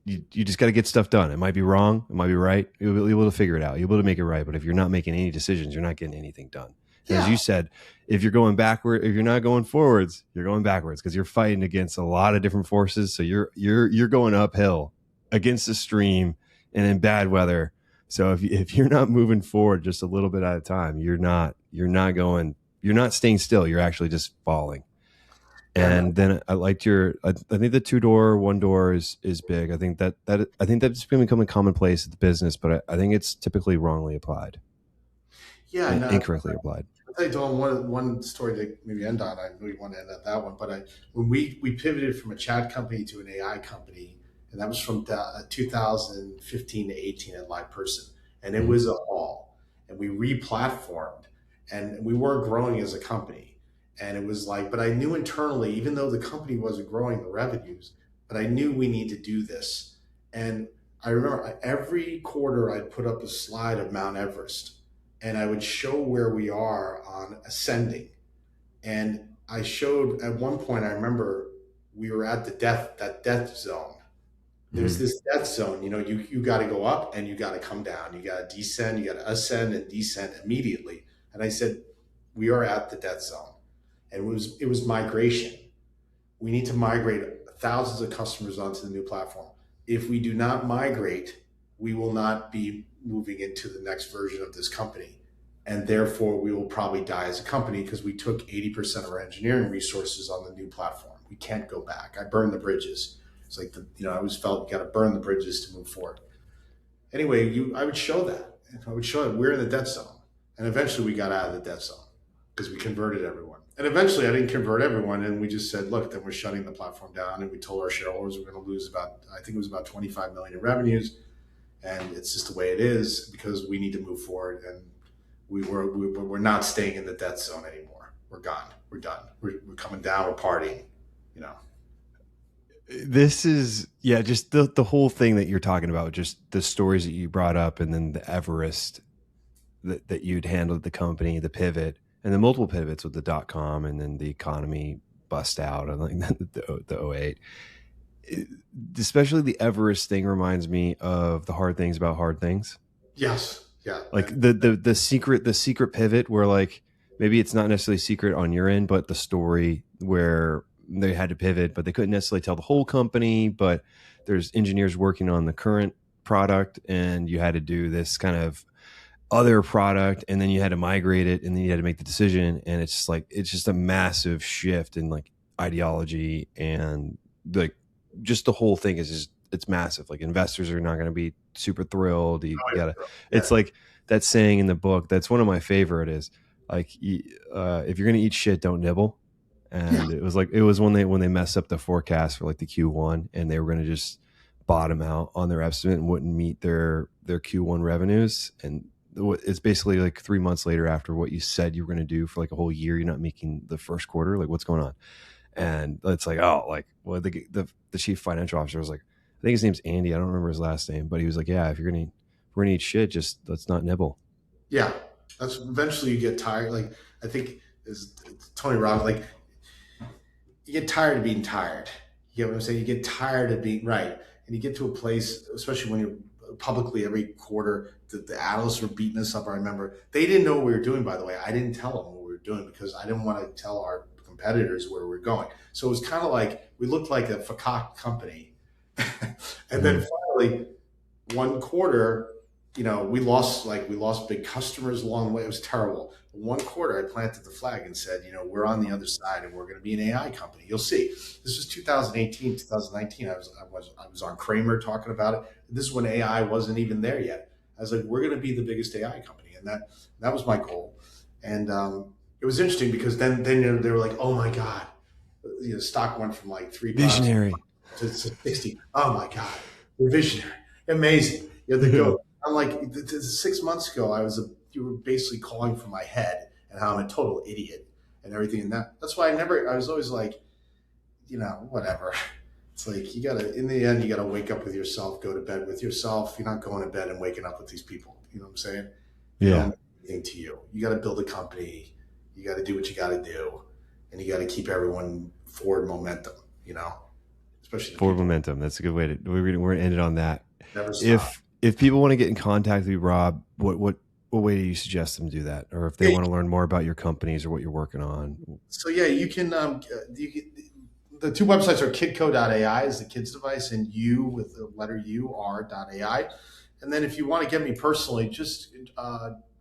you just got to get stuff done. It might be wrong. It might be right. You'll be able to figure it out. You'll be able to make it right. But if you're not making any decisions, you're not getting anything done. And as you said, if you're going backward, if you're not going forwards, you're going backwards because you're fighting against a lot of different forces. So you're going uphill against the stream and in bad weather. So if you're not moving forward just a little bit at a time, you're not staying still. You're actually just falling. And then I liked I think the 2-door, 1-door is big. I think that's been becoming commonplace at the business, but I think it's typically wrongly applied. Yeah. Incorrectly applied. I'll tell you, Dawn, one story to maybe end on. I know you want to end on that one, but when we pivoted from a chat company to an AI company, and that was from 2015 to 18 at LivePerson, and it was a haul, and we re-platformed, and we weren't growing as a company. And it was like, but I knew internally, even though the company wasn't growing the revenues, but I knew we need to do this. And I remember every quarter I'd put up a slide of Mount Everest, and I would show where we are on ascending. And I showed at one point, I remember we were at that death zone. There's this death zone, you got to go up and you got to come down. You got to descend, you got to ascend and descend immediately. And I said, we are at the death zone. And it was migration. We need to migrate thousands of customers onto the new platform. If we do not migrate, we will not be moving into the next version of this company. And therefore, we will probably die as a company because we took 80% of our engineering resources on the new platform. We can't go back. I burned the bridges. It's like, I always felt you got to burn the bridges to move forward. Anyway, I would show that. I would show that we're in the death zone. And eventually we got out of the death zone because we converted everyone. And eventually I didn't convert everyone. And we just said, look, then we're shutting the platform down. And we told our shareholders we're going to lose I think it was about 25 million in revenues. And it's just the way it is because we need to move forward. And we're not staying in the death zone anymore. We're gone. We're done. We're coming down. We're partying, This is, just the whole thing that you're talking about, just the stories that you brought up, and then the Everest that you'd handled the company, the pivot, and the multiple pivots with the .com, and then the economy bust out, and like the 08. Especially the Everest thing reminds me of the Hard Things About Hard Things. Yes. Yeah. Like the secret pivot where like maybe it's not necessarily secret on your end, but the story where they had to pivot, but they couldn't necessarily tell the whole company, but there's engineers working on the current product and you had to do this kind of other product and then you had to migrate it and then you had to make the decision. And it's just a massive shift in like ideology and like just the whole thing is just, it's massive. Like investors are not going to be super thrilled. It's like that saying in the book. That's one of my favorite is like, if you're going to eat shit, don't nibble. And it was when they messed up the forecast for like the Q1 and they were going to just bottom out on their estimate and wouldn't meet their Q1 revenues. And it's basically like 3 months later after what you said you were going to do for like a whole year, you're not making the first quarter. Like what's going on? And it's like, the chief financial officer was like, I think his name's Andy. I don't remember his last name, but he was like, yeah, if we're going to eat shit, just let's not nibble. Yeah. That's eventually you get tired. Like I think is Tony Robbins, like you get tired of being tired. You get what I'm saying? You get tired of being right. And you get to a place, especially when you're publicly every quarter, the analysts were beating us up. I remember they didn't know what we were doing, by the way. I didn't tell them what we were doing because I didn't want to tell our competitors where we're going. So it was kind of like we looked like a fakak company. And then finally, one quarter, we lost big customers along the way. It was terrible. One quarter, I planted the flag and said, we're on the other side and we're going to be an AI company. You'll see. This was 2018, 2019. I was on Kramer talking about it. This is when AI wasn't even there yet. I was like, we're going to be the biggest AI company. And that was my goal. And it was interesting because then they were like, oh my God, stock went from like $3 visionary to 60. Oh my God, we're visionary. Amazing. You have to go. I'm like, 6 months ago, you were basically calling for my head and how I'm a total idiot and everything. And that's why I was always like, whatever. It's like, in the end, you gotta wake up with yourself, go to bed with yourself. You're not going to bed and waking up with these people. You know what I'm saying? Yeah. Anything to you. You got to build a company. You got to do what you got to do. And you got to keep everyone forward momentum, especially forward momentum. That's a good way we're going to end it on that. Never stop. If people want to get in contact with you, Rob, what what way do you suggest them do that? Or if they Yeah, want to learn more about your companies or what you're working on? so yeah, you can, the two websites are KidCo.ai is the kids device, and U with the letter Uare.Ai. And then if you want to get me personally, just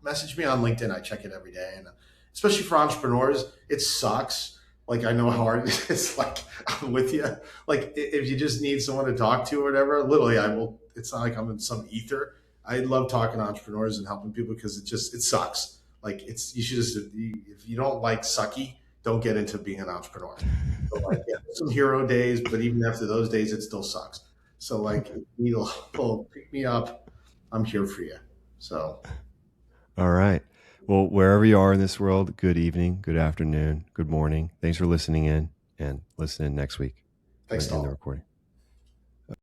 message me on LinkedIn. I check it every day. And especially for entrepreneurs, it sucks. Like, I know how hard it is. Like, I'm with you. Like, if you just need someone to talk to or whatever, literally, I will. It's not like I'm in some ether. I love talking to entrepreneurs and helping people because it sucks. Like, you should just, if you don't like sucky, don't get into being an entrepreneur. So, like, yeah, some hero days, but even after those days, it still sucks. So, like, you'll pick me up. I'm here for you. So, all right. Well, wherever you are in this world, good evening, good afternoon, good morning. Thanks for listening in, and listen in next week. thanks, in the Dalton. recording.